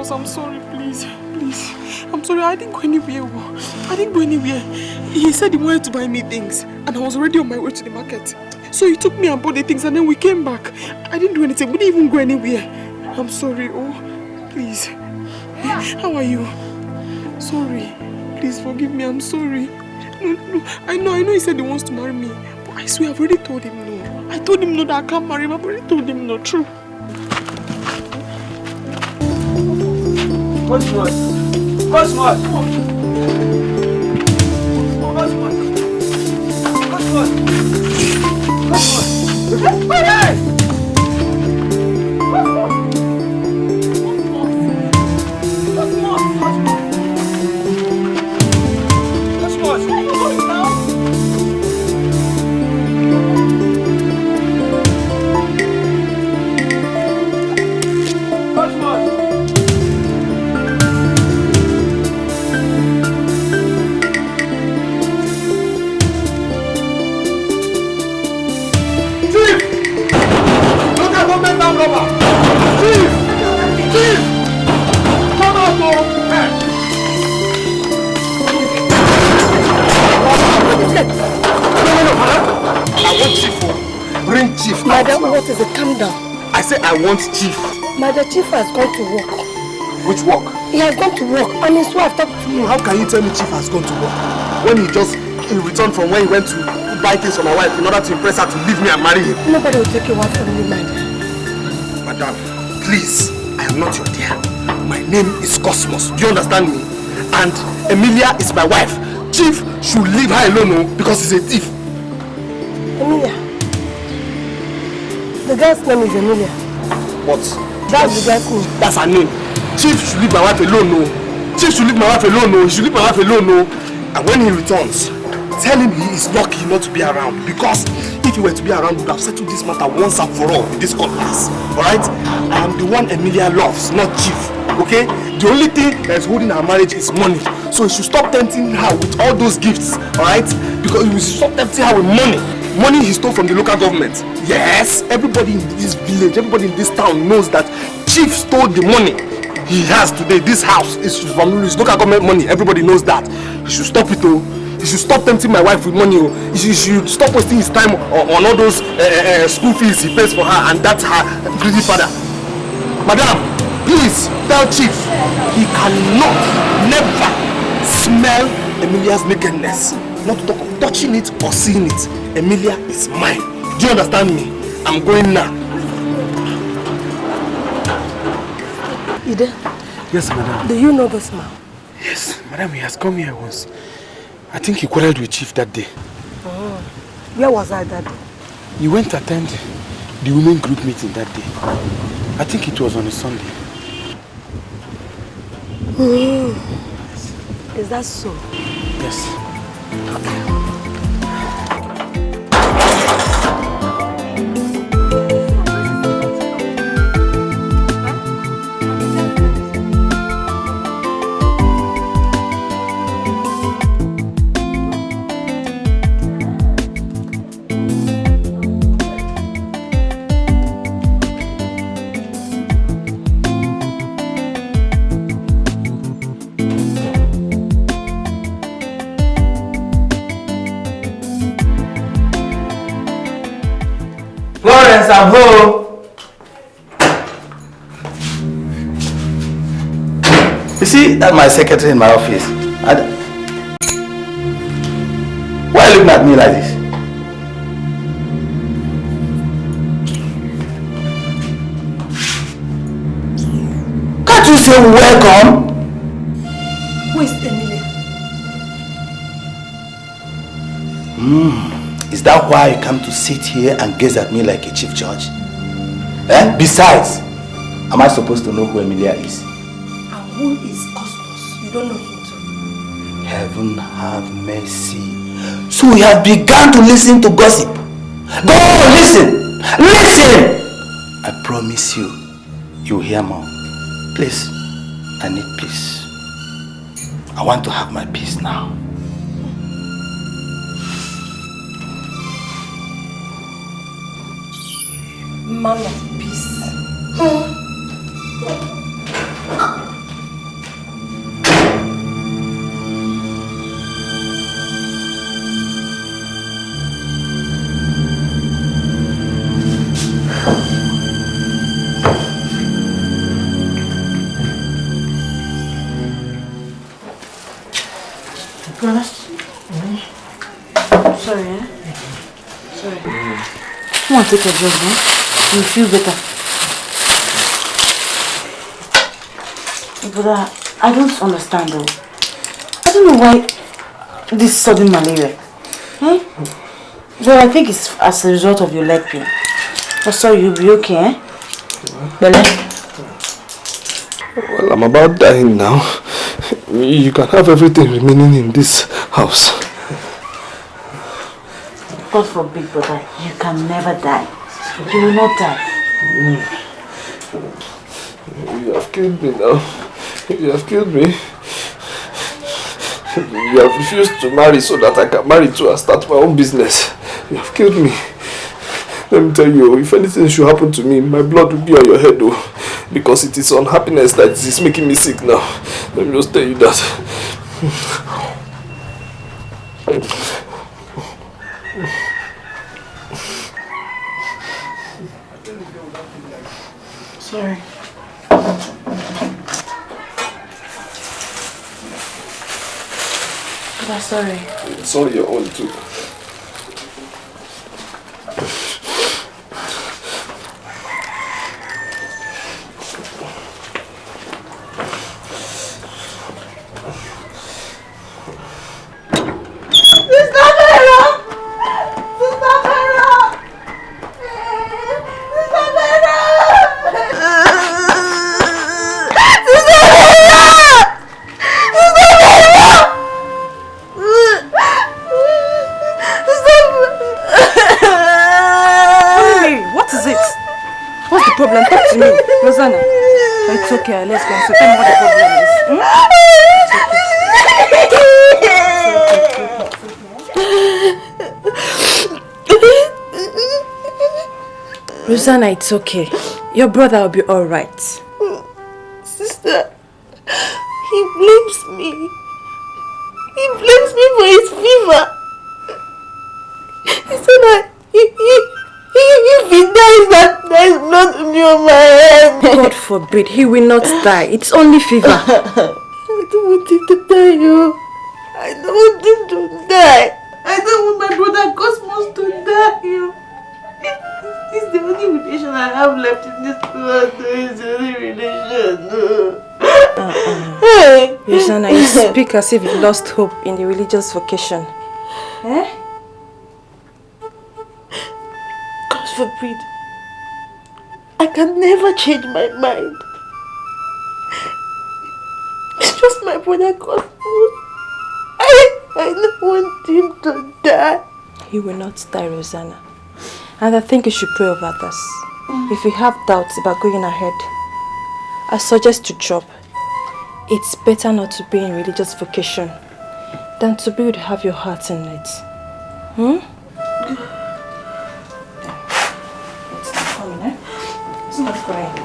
I'm sorry, please. I'm sorry, I didn't go anywhere. He said he wanted to buy me things and I was already on my way to the market. So he took me and bought the things and then we came back. I didn't do anything, we didn't even go anywhere. I'm sorry, please. How are you? Sorry, please forgive me, I'm sorry. No, I know he said he wants to marry me. But I swear I've already told him no. I told him no that I can't marry him, I've already told him no, true. Cosmos! Chief. Madam, what is it? Calm down. I said I want Chief. Madam, Chief has gone to work. Which work? He has gone to work. I mean, so I've talked to you. How can you tell me Chief has gone to work? When he just returned from when he went to buy things for my wife in order to impress her to leave me and marry him. Nobody will take a wife from you, madam. Madam, please, I am not your dear. My name is Cosmos. Do you understand me? And Emilia is my wife. Chief should leave her alone because he's a thief. Emilia. The girl's name is Emilia. What? That's the girl's name. That's her name. Chief should leave my wife alone, no. Chief should leave my wife alone, no. He should leave my wife alone, no. And when he returns, tell him he is lucky not to be around. Because if he were to be around, we would have settled this matter once and for all with this court case. Alright? I am the one Emilia loves, not Chief. Okay? The only thing that is holding our marriage is money. So he should stop tempting her with all those gifts. Alright? Because he should stop tempting her with money. Money he stole from the local government. Yes, everybody in this village, everybody in this town knows that Chief stole the money he has today. This house is from his local government money. Everybody knows that. He should stop it, though. He should stop tempting my wife with money. He should stop wasting his time on all those school fees he pays for her, and that's her greedy father. Madam, please tell Chief he cannot, never smell Emilia's nakedness. Not to talk of touching it or seeing it. Emilia is mine. Do you understand me? I'm going now. Ide? Yes, madam. Do you know this man? Yes, madam, he has come here once. I think he quarreled with Chief that day. Oh. Where was I that day? He went to attend the women group meeting that day. I think it was on a Sunday. Is that so? Yes. I'm home. You see, that's my secretary in my office. Why are you looking at me like this? Can't you say welcome? Who is Emilia? Is that why you come to sit here and gaze at me like a chief judge? Besides, am I supposed to know who Emilia is? And who is Cosmos? You don't know him too. Heaven have mercy. So you have begun to listen to gossip. Go on, listen! Listen! I promise you, you'll hear more. Please, I need peace. I want to have my peace now. Man of peace. Brother? Sorry, eh? Sorry. Come on, take a drug, man. You feel better. Brother, I don't understand though. I don't know why this sudden malaria. Eh? Well, I think it's as a result of your leg pain. Oh, sorry, you'll be okay, eh? Bele? Well, I'm about dying now. You can have everything remaining in this house. God forbid, brother, you can never die. You will not die. You have killed me now. You have killed me. You have refused to marry so that I can marry too and start my own business. You have killed me. Let me tell you, if anything should happen to me, my blood will be on your head though. Because it is unhappiness that is making me sick now. Let me just tell you that. Sorry. But sorry. It's all your own too. It's okay, let's go. So tell me what the problem is. Rosanna, it's okay. Your brother will be alright. Sister, he blames me. He blames me for his fever. He said that if he dies, that there is blood on my head. God forbid, he will not die. It's only fever. I don't want him to die, yo. I don't want him to die. I don't want my brother Cosmos to die, yo. It's the only relation I have left in this world. It's the only relation. Rosanna, you speak as if you lost hope in the religious vocation. Eh? God forbid. I can never change my mind. It's just my brother Cosmos. I don't want him to die. He will not die, Rosanna. And I think you should pray over this. If you have doubts about going ahead, I suggest to drop. It's better not to be in religious vocation than to be able to have your heart in it. It's not coming, eh? It's not crying.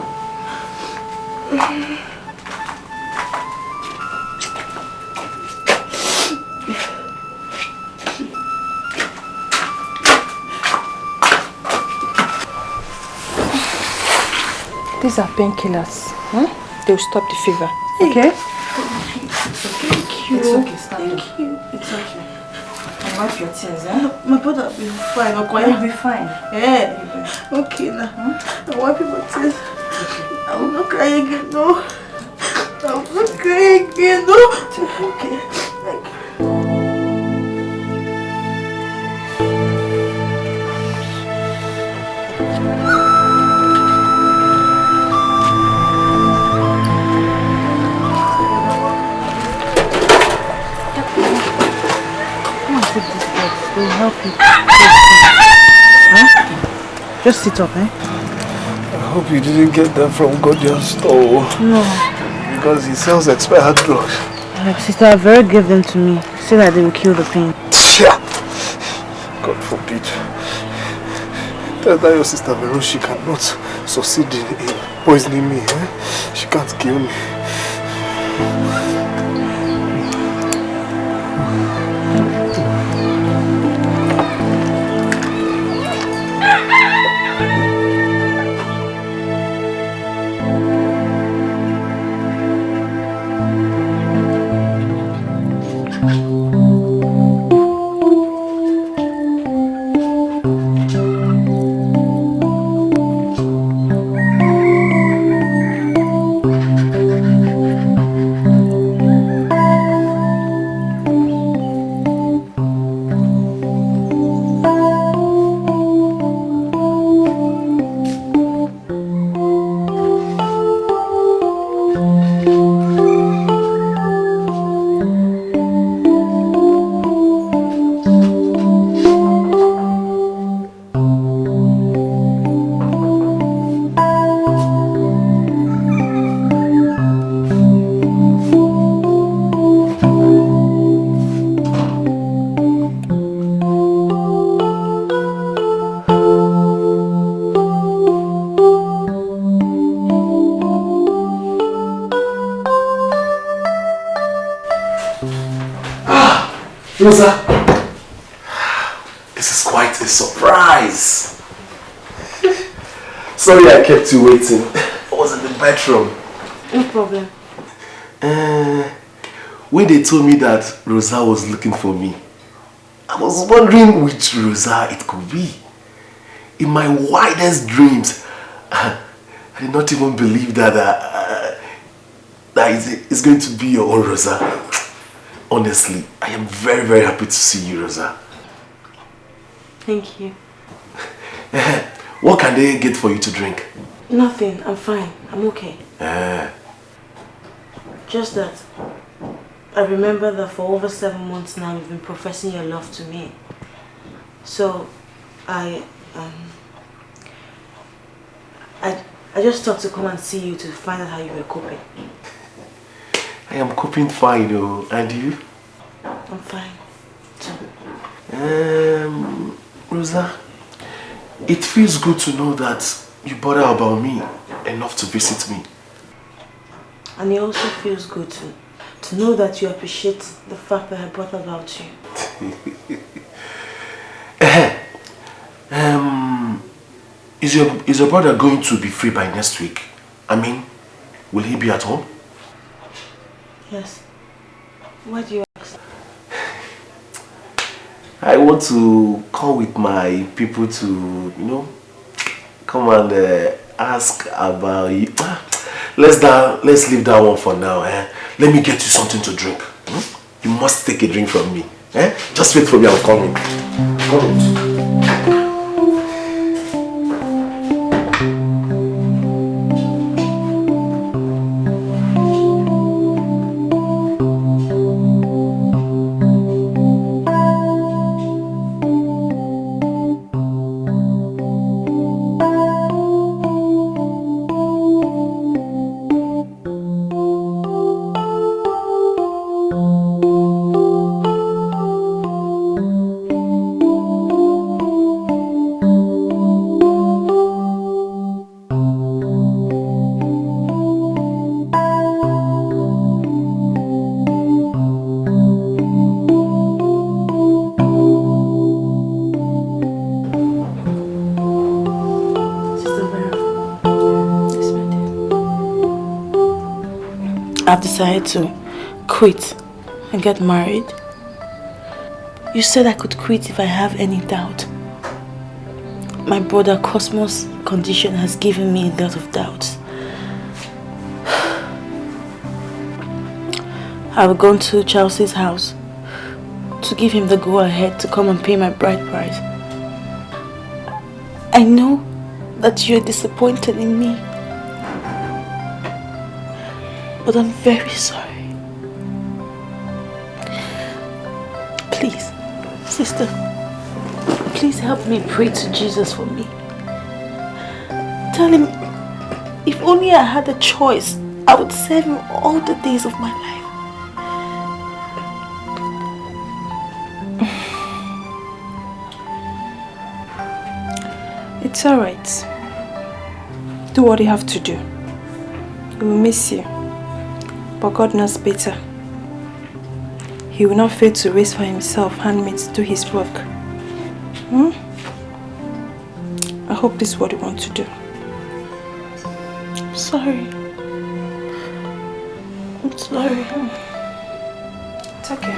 These are painkillers. They will stop the fever. Okay? Thank you. It's okay, stand Thank up. you. It's okay. And wipe your tears, eh? My brother will be fine. You'll be fine. Yeah. Okay now. I'm wiping my tears. I will not cry again, no. I will not cry again, no. It's okay. Thank you. Will help you. Huh? Just sit up, eh? I hope you didn't get them from Godian's store. No. Because he sells expired drugs. Sister Vera gave them to me. Say that they will kill the pain. God forbid. Tell that your sister Vera she cannot succeed in poisoning me. Eh? She can't kill me. Rosa, this is quite a surprise. Sorry I kept you waiting. I was in the bedroom. No problem. When they told me that Rosa was looking for me, I was wondering which Rosa it could be. In my wildest dreams, I did not even believe that it's going to be your own Rosa. Honestly, I am very, very happy to see you, Rosa. Thank you. What can they get for you to drink? Nothing. I'm fine. I'm okay. Ah. Just that I remember that for over 7 months now you've been professing your love to me. So I just thought to come and see you to find out how you were coping. I am coping fine, though. And you? I'm fine too. Rosa, it feels good to know that you bother about me enough to visit me. And it also feels good to know that you appreciate the fact that I brought about you. Is your brother going to be free by next week? I mean, will he be at home? Yes. Why do you ask? I want to call with my people to, come and ask about you. Let's leave that one for now. Let me get you something to drink. You must take a drink from me. Just wait for me, I'm coming. Come. I've decided to quit and get married. You said I could quit if I have any doubt. My brother Cosmo's condition has given me a lot of doubts. I've gone to Chelsea's house to give him the go-ahead to come and pay my bride price. I know that you're disappointed in me. But I'm very sorry. Please, sister, please help me pray to Jesus for me. Tell him, if only I had a choice, I would serve him all the days of my life. It's alright. Do what you have to do. We will miss you. But God knows better. He will not fail to raise for himself handmaids to do his work. I hope this is what you want to do. I'm sorry. I'm sorry. It's okay.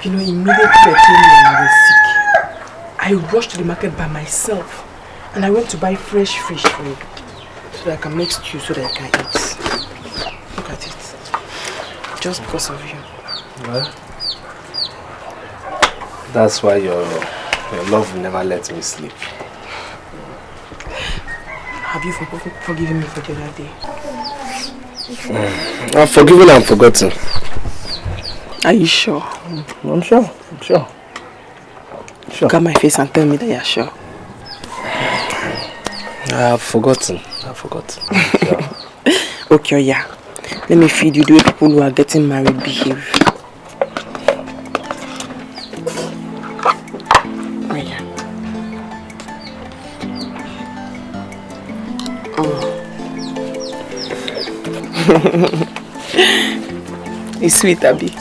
You know, immediately I told me I was sick, I rushed to the market by myself and I went to buy fresh fish for you so that I can make stew so that I can eat. Look at it. Just because of you. Well, that's why your love will never let me sleep. Have you forgiven me for the other day? I've forgiven and forgotten. Are you sure? I'm sure. Sure. Look at my face and tell me that you're sure. I've forgotten. Yeah. Okay, yeah. Let me feed you the way people who are getting married behave. Oh, yeah. It's sweet, Abby.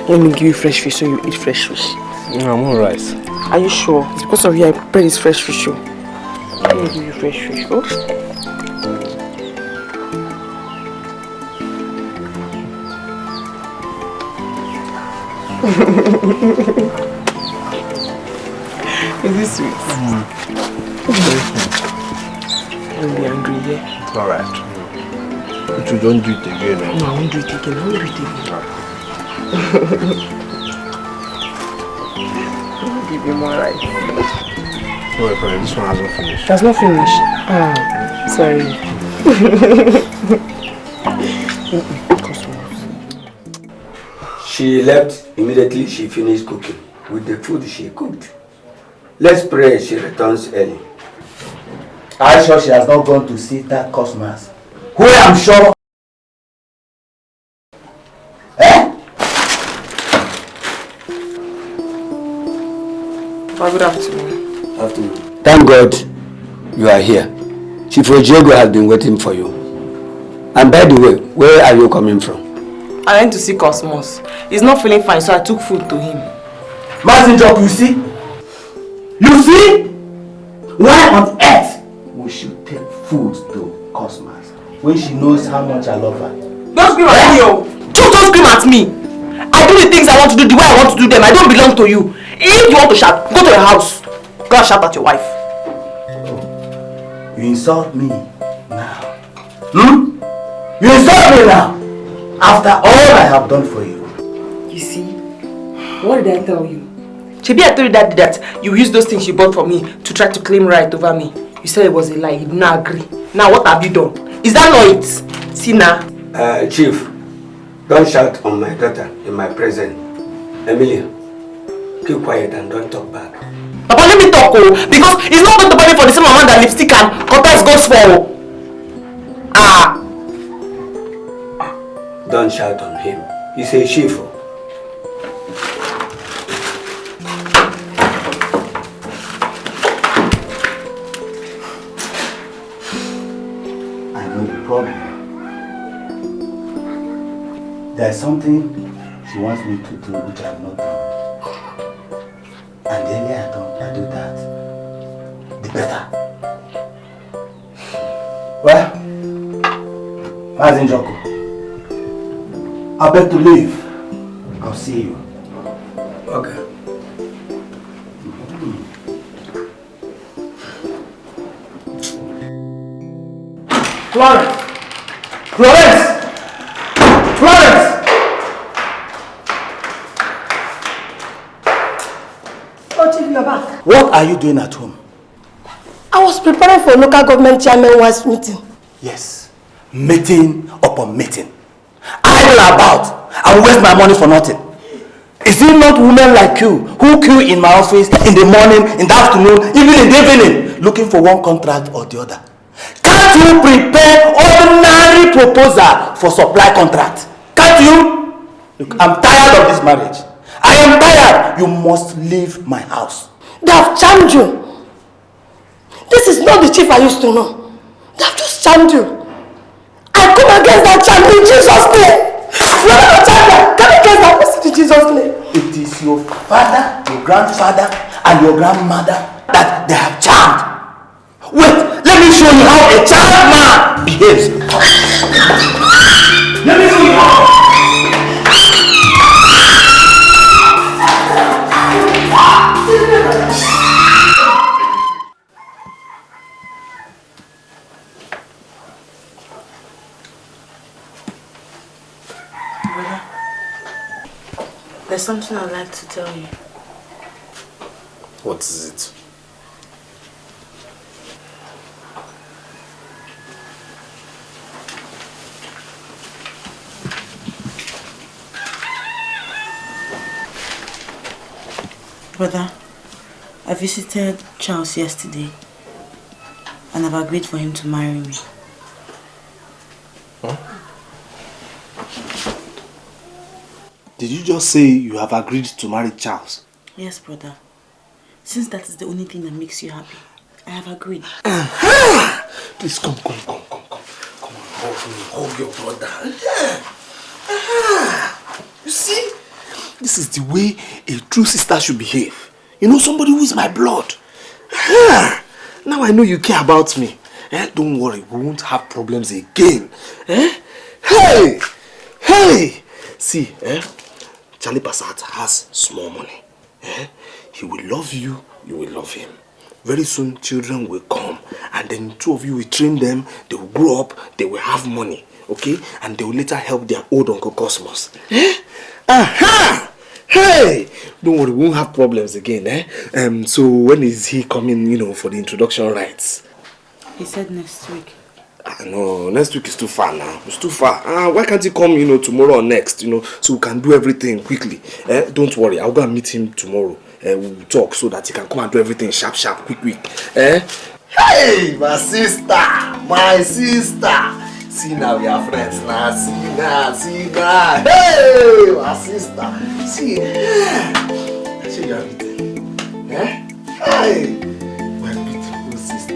Let me give you fresh fish so you eat fresh fish. No, I'm alright. Are you sure? It's because of you I prepared this fresh fish. Let me give you fresh fish. Oh. Is this sweet? Don't be angry, yeah? It's alright. But you don't do it again. No, I won't do it again. I won't do it again. I'll give you more rice. Wait, this one hasn't finished. It has not finished? Ah, sorry. She left immediately she finished cooking with the food she cooked. Let's pray she returns early. Are you sure she has not gone to see that customers? Who I'm sure. Good afternoon. Afternoon. Thank God you are here. Chief Ojego has been waiting for you. And by the way, where are you coming from? I went to see Cosmos. He's not feeling fine, so I took food to him. Messenger, you see? You see? Why on earth we should take food to Cosmos when she knows how much I love her? Don't scream at me, oh! Don't scream at me! I do the things I want to do the way I want to do them. I don't belong to you. If you want to shout, go to your house. Go and shout at your wife. You insult me now. You insult me now! After all I have done for you. You see? What did I tell you? Shebi, I told you that you used those things you bought for me to try to claim right over me. You said it was a lie. You did not agree. Now what have you done? Is that not it? See now? Chief, don't shout on my daughter in my presence. Emilia, keep quiet and don't talk back. Papa, let me talk, oh, because it's not going to buy me for the same amount that lipstick and contacts goes for. Don't shout on him. He's a chief. I know the problem. There's something she wants me to do which I have not done. And the earlier I do that, the better. Well, Mazin Joko, I beg to leave. I'll see you. Okay. Florence! Florence! Florence! Oh, Chief, you're back. What are you doing at home? I was preparing for local government chairman wife's meeting. Yes, meeting upon meeting. Idle about. I will waste my money for nothing. Is it not women like you who queue in my office in the morning, in the afternoon, even in the evening, looking for one contract or the other? Can't you prepare ordinary proposal for supply contract? Can't you? Look, I'm tired of this marriage. I am tired. You must leave my house. They have charmed you. This is not the chief I used to know. They have just charmed you. I come against that charm in Jesus' name. You are not a child. Come against that person in Jesus' name. It is your father, your grandfather, and your grandmother that they have charmed. Wait, let me show you how a child man behaves. Let me show you how. Brother, there's something I'd like to tell you. What is it? Brother, I visited Charles yesterday and I've agreed for him to marry me. Huh? Did you just say you have agreed to marry Charles? Yes, brother. Since that is the only thing that makes you happy, I have agreed. Please come on, hug your brother. You see, this is the way a true sister should behave. You know, somebody who is my blood. Now I know you care about me. Don't worry, we won't have problems again. Hey! See, Charlie Passat has small money. He will love you, you will love him. Very soon children will come and then two of you will train them, they will grow up, they will have money, okay? And they will later help their old Uncle Cosmos. Aha! Hey! Don't worry, we won't have problems again, so when is he coming, for the introduction rites? He said next week. No, next week is too far now. It's too far. Why can't he come, tomorrow or next, so we can do everything quickly. Don't worry, I'll go and meet him tomorrow. We'll talk so that he can come and do everything sharp, quick. Hey, my sister! See now, we are friends now. See now. Hey, my sister! See, I show you everything. Hey, my beautiful sister.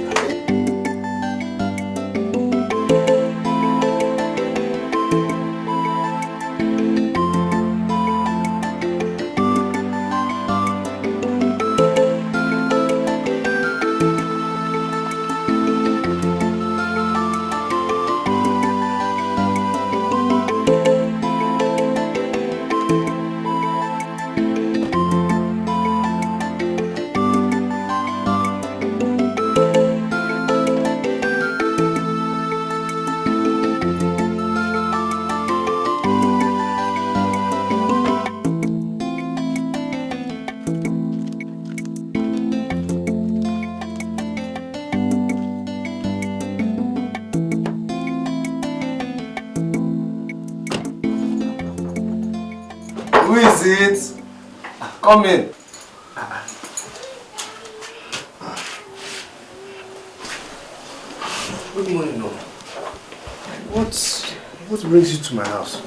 Who is it? Come in. Good morning, no. What brings you to my house?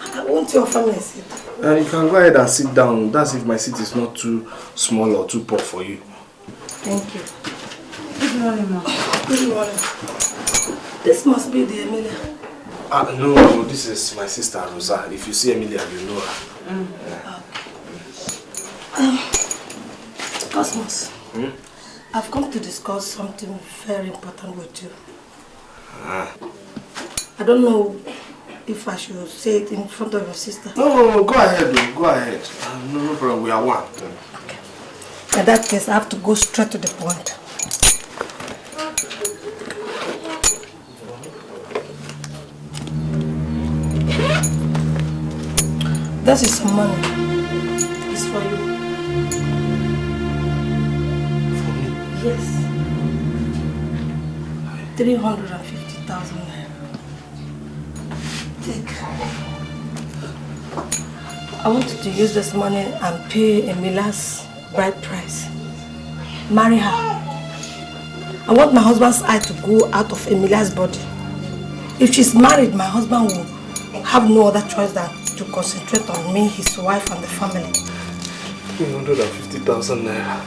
I want your family seat. You can go ahead and sit down. That's if my seat is not too small or too poor for you. Thank you. Good morning, Ma. Good morning. This must be the Emilia. No, this is my sister Rosa. If you see Emilia, you know her. Okay. Cosmos, I've come to discuss something very important with you. I don't know if I should say it in front of your sister. No, go ahead, go ahead. No problem, we are one. Okay. In that case, I have to go straight to the point. This is some money. It's for you. For me? Yes. 350,000 naira. Take. I wanted to use this money and pay Emilia's bride price. Marry her. I want my husband's eye to go out of Emilia's body. If she's married, my husband will have no other choice than to concentrate on me, his wife, and the family. 350,000 naira.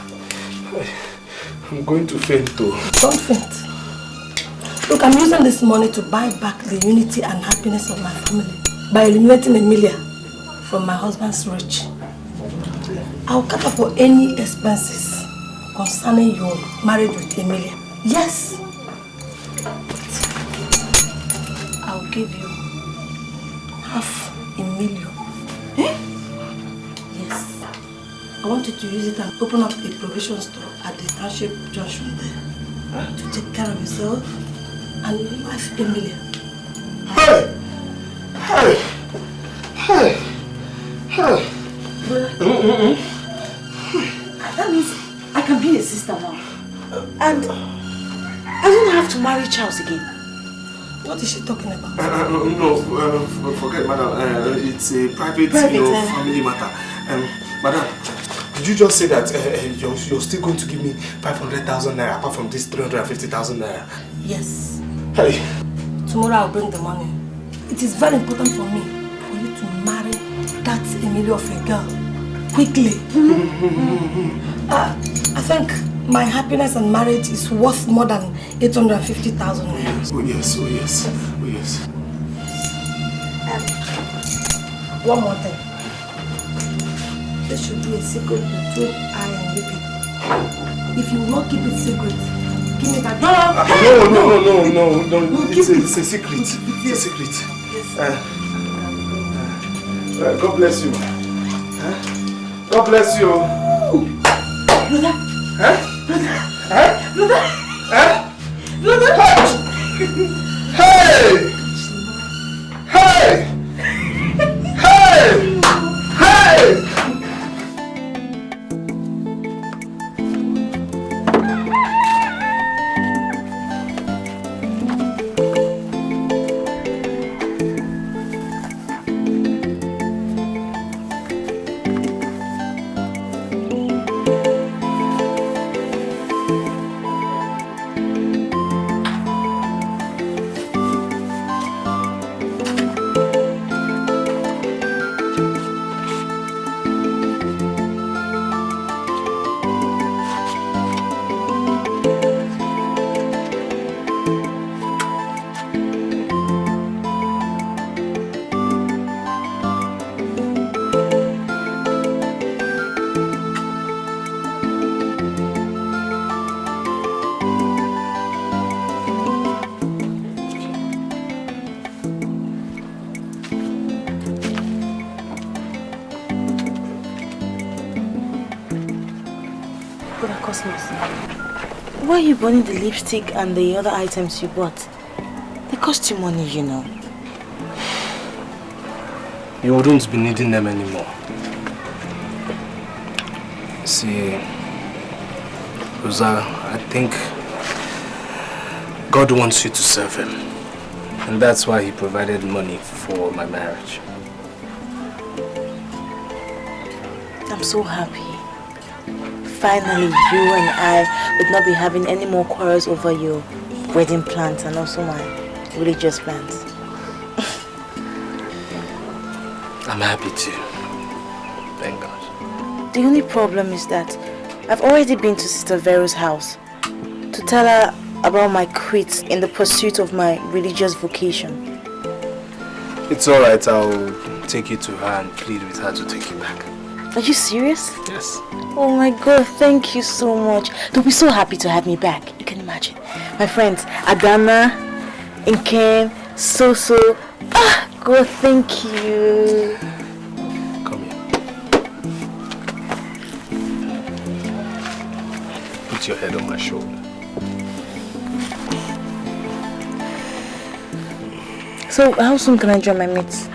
I'm going to faint though. Don't faint. Look, I'm using this money to buy back the unity and happiness of my family by eliminating Emilia from my husband's reach. I'll cater for any expenses concerning your marriage with Emilia. Yes. I'll give you $500,000. Yes. I want you to use it and open up a provision store at the township junction there to take care of yourself and your wife Emilia. That means I can be a sister now. And I don't have to marry Charles again. What is she talking about? Forget, madam. It's a private family matter. Madam, did you just say that you're still going to give me 500,000 naira apart from this 350,000 naira? Yes. Hey. Tomorrow I'll bring the money. It is very important for me for you to marry that Emilio of a girl quickly. I think my happiness and marriage is worth more than 850,000 naira. Oh yes, oh yes, oh yes. One more thing. There should be a secret between I and you people. If you will not keep it secret, give me that. No. It's a secret. It's a secret. Yes. God bless you. God bless you. Brother. Huh? Brother. Huh? Brother. Huh? Brother. Hey! Hey! Hey! Hey! Why are you burning the lipstick and the other items you bought? They cost you money, you know. You wouldn't be needing them anymore. See, Rosa, I think God wants you to serve Him. And that's why He provided money for my marriage. I'm so happy. Finally, you and I would not be having any more quarrels over your wedding plans and also my religious plans. I'm happy too. Thank God. The only problem is that I've already been to Sister Vero's house to tell her about my quit in the pursuit of my religious vocation. It's alright, I'll take you to her and plead with her to take you back. Are you serious? Yes. Oh my God, thank you so much. They'll be so happy to have me back. You can imagine. My friends, Adana, Nkem, Soso. Ah, God, thank you. Come here. Put your head on my shoulder. So, how soon can I join my mates?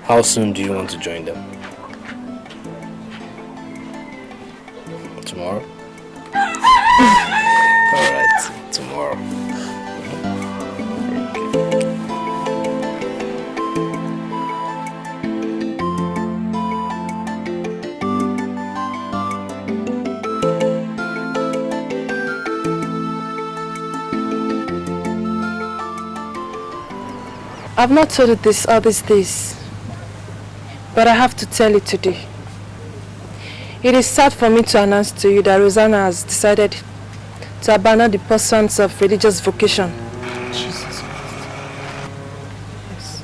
How soon do you want to join them? Tomorrow? Alright, tomorrow. I've not told it this all these days, but I have to tell it today. It is sad for me to announce to you that Rosanna has decided to abandon the pursuit of religious vocation. Jesus Christ. Yes.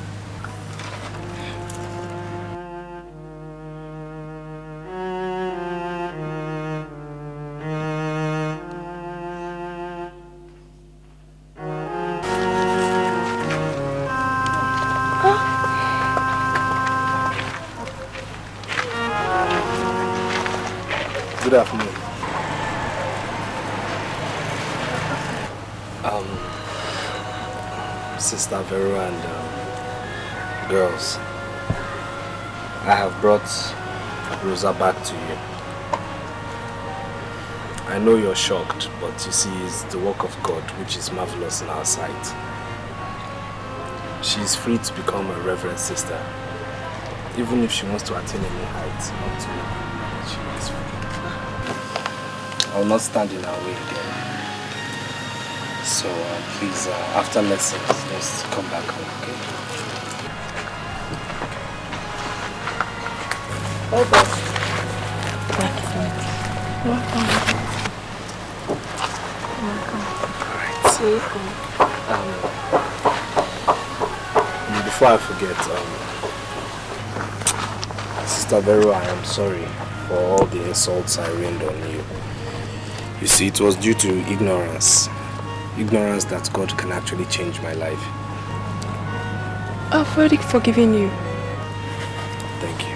Good afternoon. Sister Vero and girls, I have brought Rosa back to you. I know you're shocked, but you see, it's the work of God which is marvelous in our sight. She is free to become a reverend sister, even if she wants to attain any heights up to I will not stand in our way again. So please, after lessons, let's come back home, okay? Bye bye. Welcome. Alright. Before I forget, Sister Vero, I am sorry for all the insults I rained on you. You see, it was due to ignorance. Ignorance that God can actually change my life. I've already forgiven you. Thank you.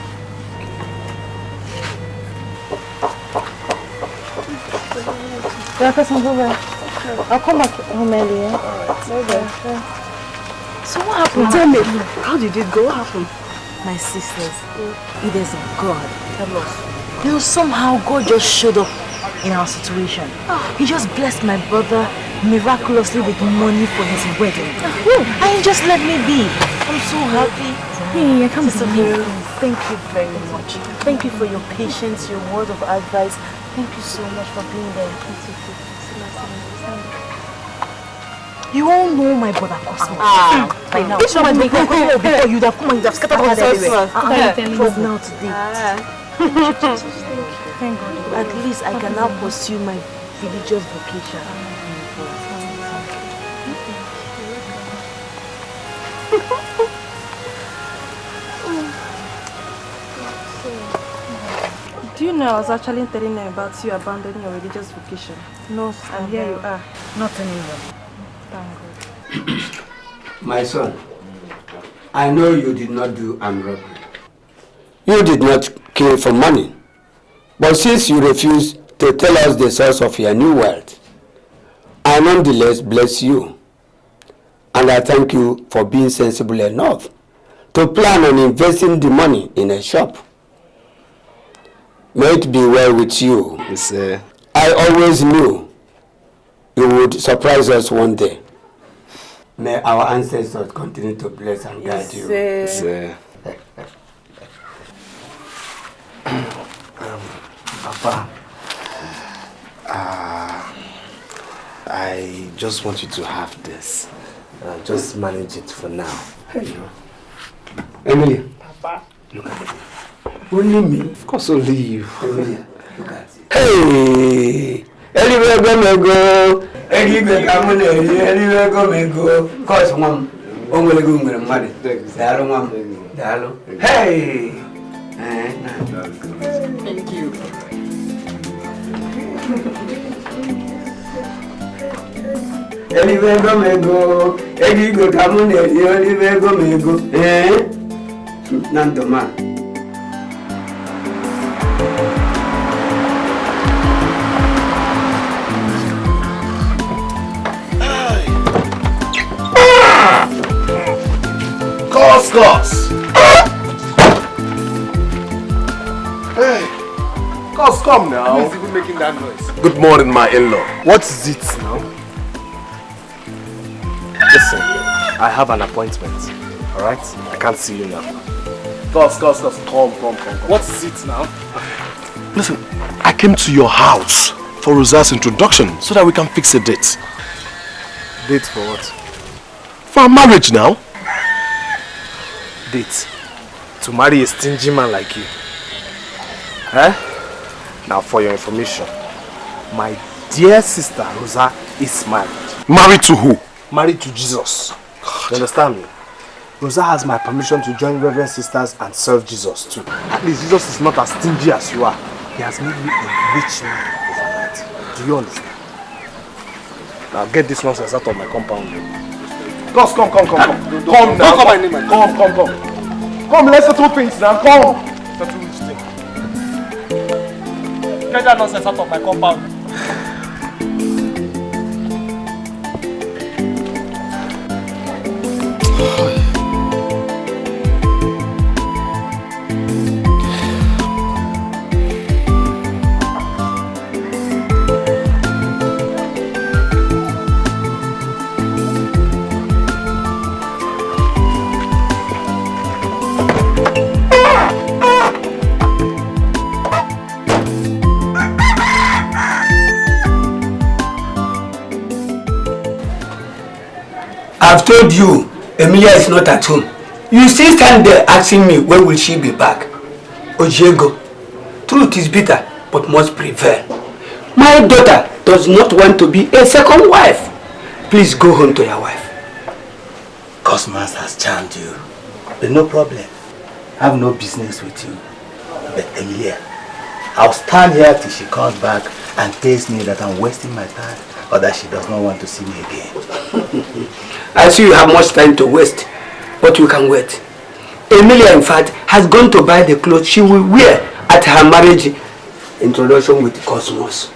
I'll come back home early, eh? Alright. So what happened? Tell me, how did it go? What happened? My sisters, it is God. Tell us. You know, somehow God just showed up in our situation. He just blessed my brother miraculously with money for his wedding. And he just let me be. I'm so happy. Hey, I can't believe it. Thank you very much. Thank you for your patience, your word of advice. Thank you so much for being there. You all know my brother Cosmo. By now. If someone make Cosmo before, you'd have come and you'd have scattered all everywhere. From now to date. Thank God. At least I can now pursue my religious vocation. Do you know I was actually telling them about you abandoning your religious vocation? No, and here you are. Not anymore. Thank God. My son, I know you did not do armed robbery. You did not kill for money. But since you refuse to tell us the source of your new wealth, I nonetheless bless you. And I thank you for being sensible enough to plan on investing the money in a shop. May it be well with you. Yes, I always knew you would surprise us one day. May our ancestors continue to bless and guide you. Yes, Papa, I just want you to have this. Just manage it for now. Emily. Papa. Look at me. Only me? Of course, only you. Emilia, look at it. Hey! Anywhere go me go. Anywhere come on, anywhere go me go. Cause mom, only go me money. Dalo mom, dalo. Hey! Thank you. Anywhere go me go. Anywhere come on, anywhere go me go. Nanto man. Cos. Hey, Cos, come now. Who is even making that noise? Good morning, my in-law. What is it now? Listen, I have an appointment. Alright? I can't see you now. Cos, come. What is it now? Listen, I came to your house for Rosa's introduction so that we can fix a date. Date for what? For our marriage now. Date? To marry a stingy man like you? Eh? Now for your information, my dear sister Rosa is married. Married to who? Married to Jesus. You understand me? Rosa has my permission to join Reverend Sisters and serve Jesus too. At least Jesus is not as stingy as you are. He has made me a rich man overnight. Do you understand? Now get this nonsense out of my compound. Cos, come now. Come. Come, let's settle things now. Come. Settle which thing? Get that nonsense out of my compound. told you Emilia is not at home. You still stand there asking me when will she be back. Ojego, truth is bitter but must prevail. My daughter does not want to be a second wife. Please go home to your wife. Cosmas has charmed you, but no problem. I have no business with you. But Emilia, I'll stand here till she comes back and tells me that I'm wasting my time or that she does not want to see me again. I see you have much time to waste, but you can wait. Emilia, in fact, has gone to buy the clothes she will wear at her marriage introduction with Cosmos.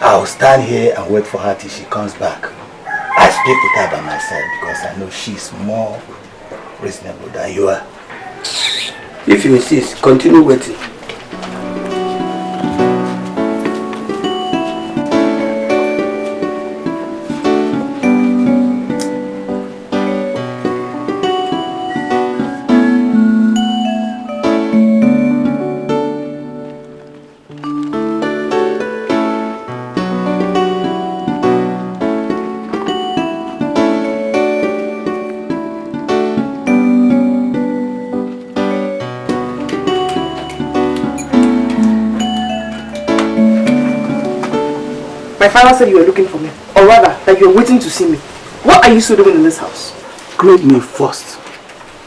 I'll stand here and wait for her till she comes back. I speak with her by myself because I know she's more reasonable than you are. If you insist, continue waiting. My father said you were looking for me, or rather, that you were waiting to see me. What are you still doing in this house? Greet me first.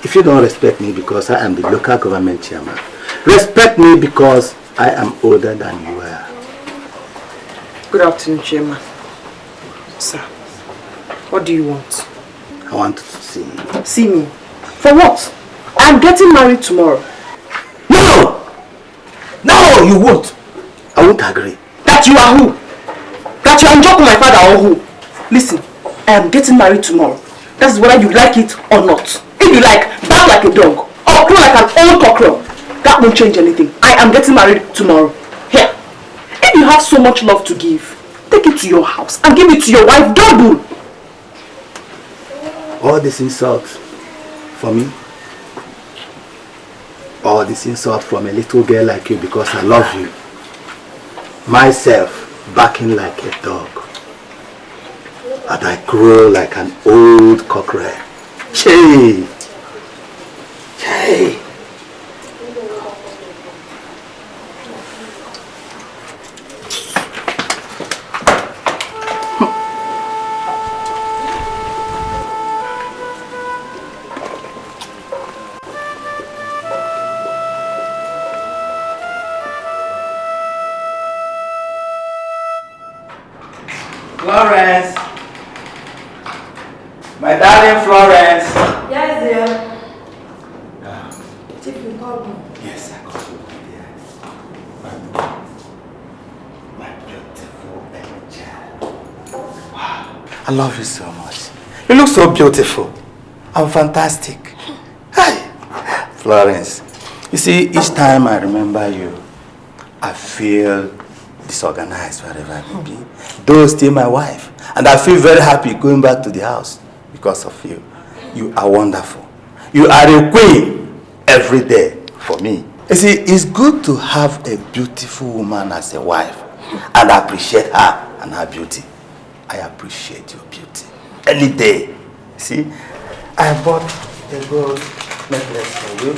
If you don't respect me because I am the local government chairman, respect me because I am older than you are. Good afternoon, Chairman. Sir, what do you want? I want to see you. See me? For what? I'm getting married tomorrow. No! No, you won't. I won't agree. That you are who? That you are Njoku, my father, or who? Listen, I am getting married tomorrow. That is whether you like it or not. If you like, bark like a dog or crow like an old cockerel. That won't change anything. I am getting married tomorrow. Here. If you have so much love to give, take it to your house and give it to your wife double. All this insult for me? All this insult from a little girl like you because I love you. Myself barking like a dog. And I grow like an old cockerel. Hey! Hey! Florence! My darling Florence! Yes, dear. Chief, you called me. Yes, I called you, dear. My beautiful angel. Wow. I love you so much. You look so beautiful. I'm fantastic. Hi, Florence. You see, each time I remember you, I feel disorganized wherever I may be. Though still my wife. And I feel very happy going back to the house because of you. You are wonderful. You are a queen every day for me. You see, it's good to have a beautiful woman as a wife and appreciate her and her beauty. I appreciate your beauty. Any day. See, I bought a gold necklace for you.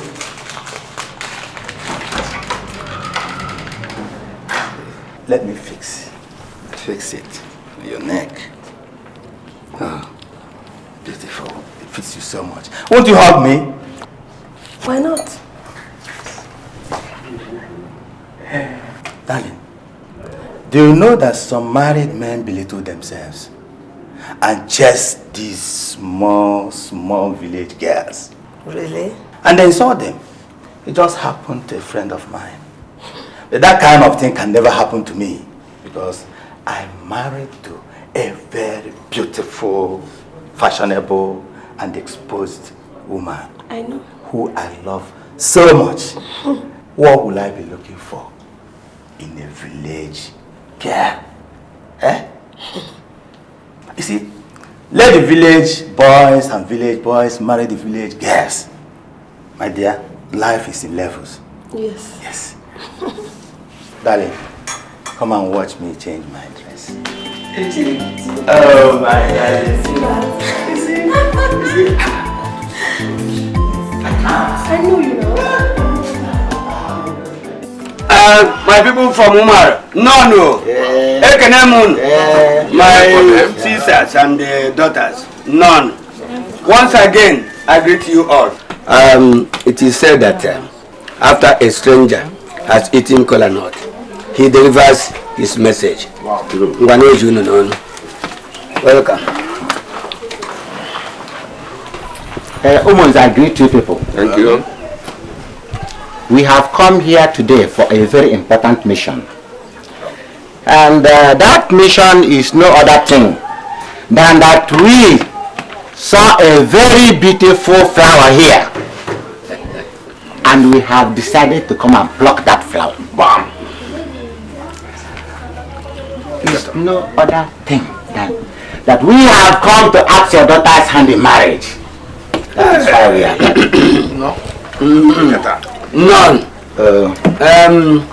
Let me fix it on your neck. Oh, beautiful. It fits you so much. Won't you hug me? Why not? Darling, do you know that some married men belittle themselves and chase these small village girls? Really? And then saw them. It just happened to a friend of mine. But that kind of thing can never happen to me because I'm married to a very beautiful, fashionable, and exposed woman. I know. Who I love so much. What will I be looking for in a village girl? Eh? You see, let the village boys and village boys marry the village girls. My dear, life is in levels. Yes. Yes. Darling, come and watch me change my dress. Oh my darling. You see? I know you know. My people from Umar, no. Ekenemun, my sisters and daughters, none. Once again, I greet you all. It is said that after a stranger has eaten kola nut, he delivers his message. Welcome. Almost I greet you people. Thank you. We have come here today for a very important mission. And that mission is no other thing than that we saw a very beautiful flower here. And we have decided to come and pluck that flower. Bam! It's no other thing than that we have come to ask your daughter's hand in marriage. That's why we are here. No. None.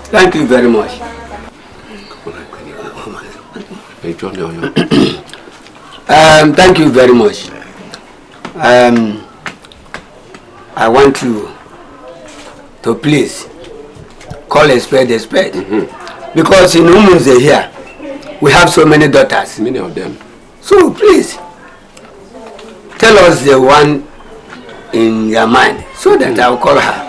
Thank you very much. Thank you very much. I want you to please call a spade a spade. Because in Umunze here, we have so many daughters. Many of them. So please, tell us the one in your mind so that I'll call her.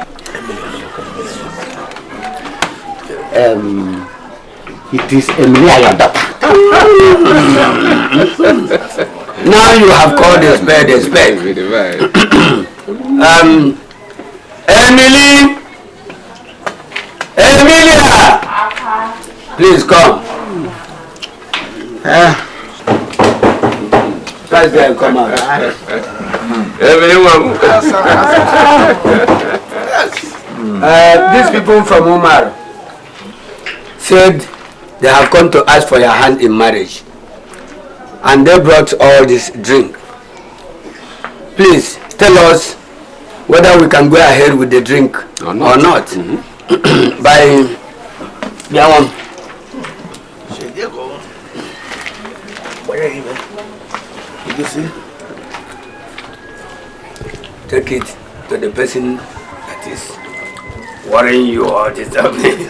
It is Emilia, your daughter. Now you have called a spade a spade. Emilia, please come. Guys, there, come on. These people from Umar said they have come to ask for your hand in marriage, and they brought all this drink. Please tell us whether we can go ahead with the drink or not. By Biawam. You see? Take it to the person that is worrying you or disturbing.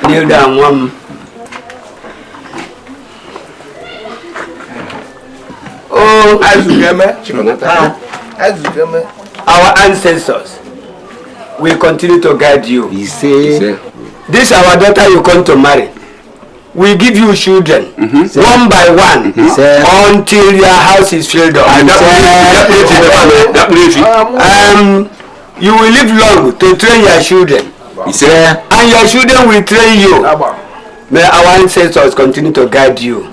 Kneel down, one. Our ancestors will continue to guide you. You see, this our daughter you come to marry. We give you children one by one until your house is filled up. You will live long to train your children. And your children will train you. May our ancestors continue to guide you.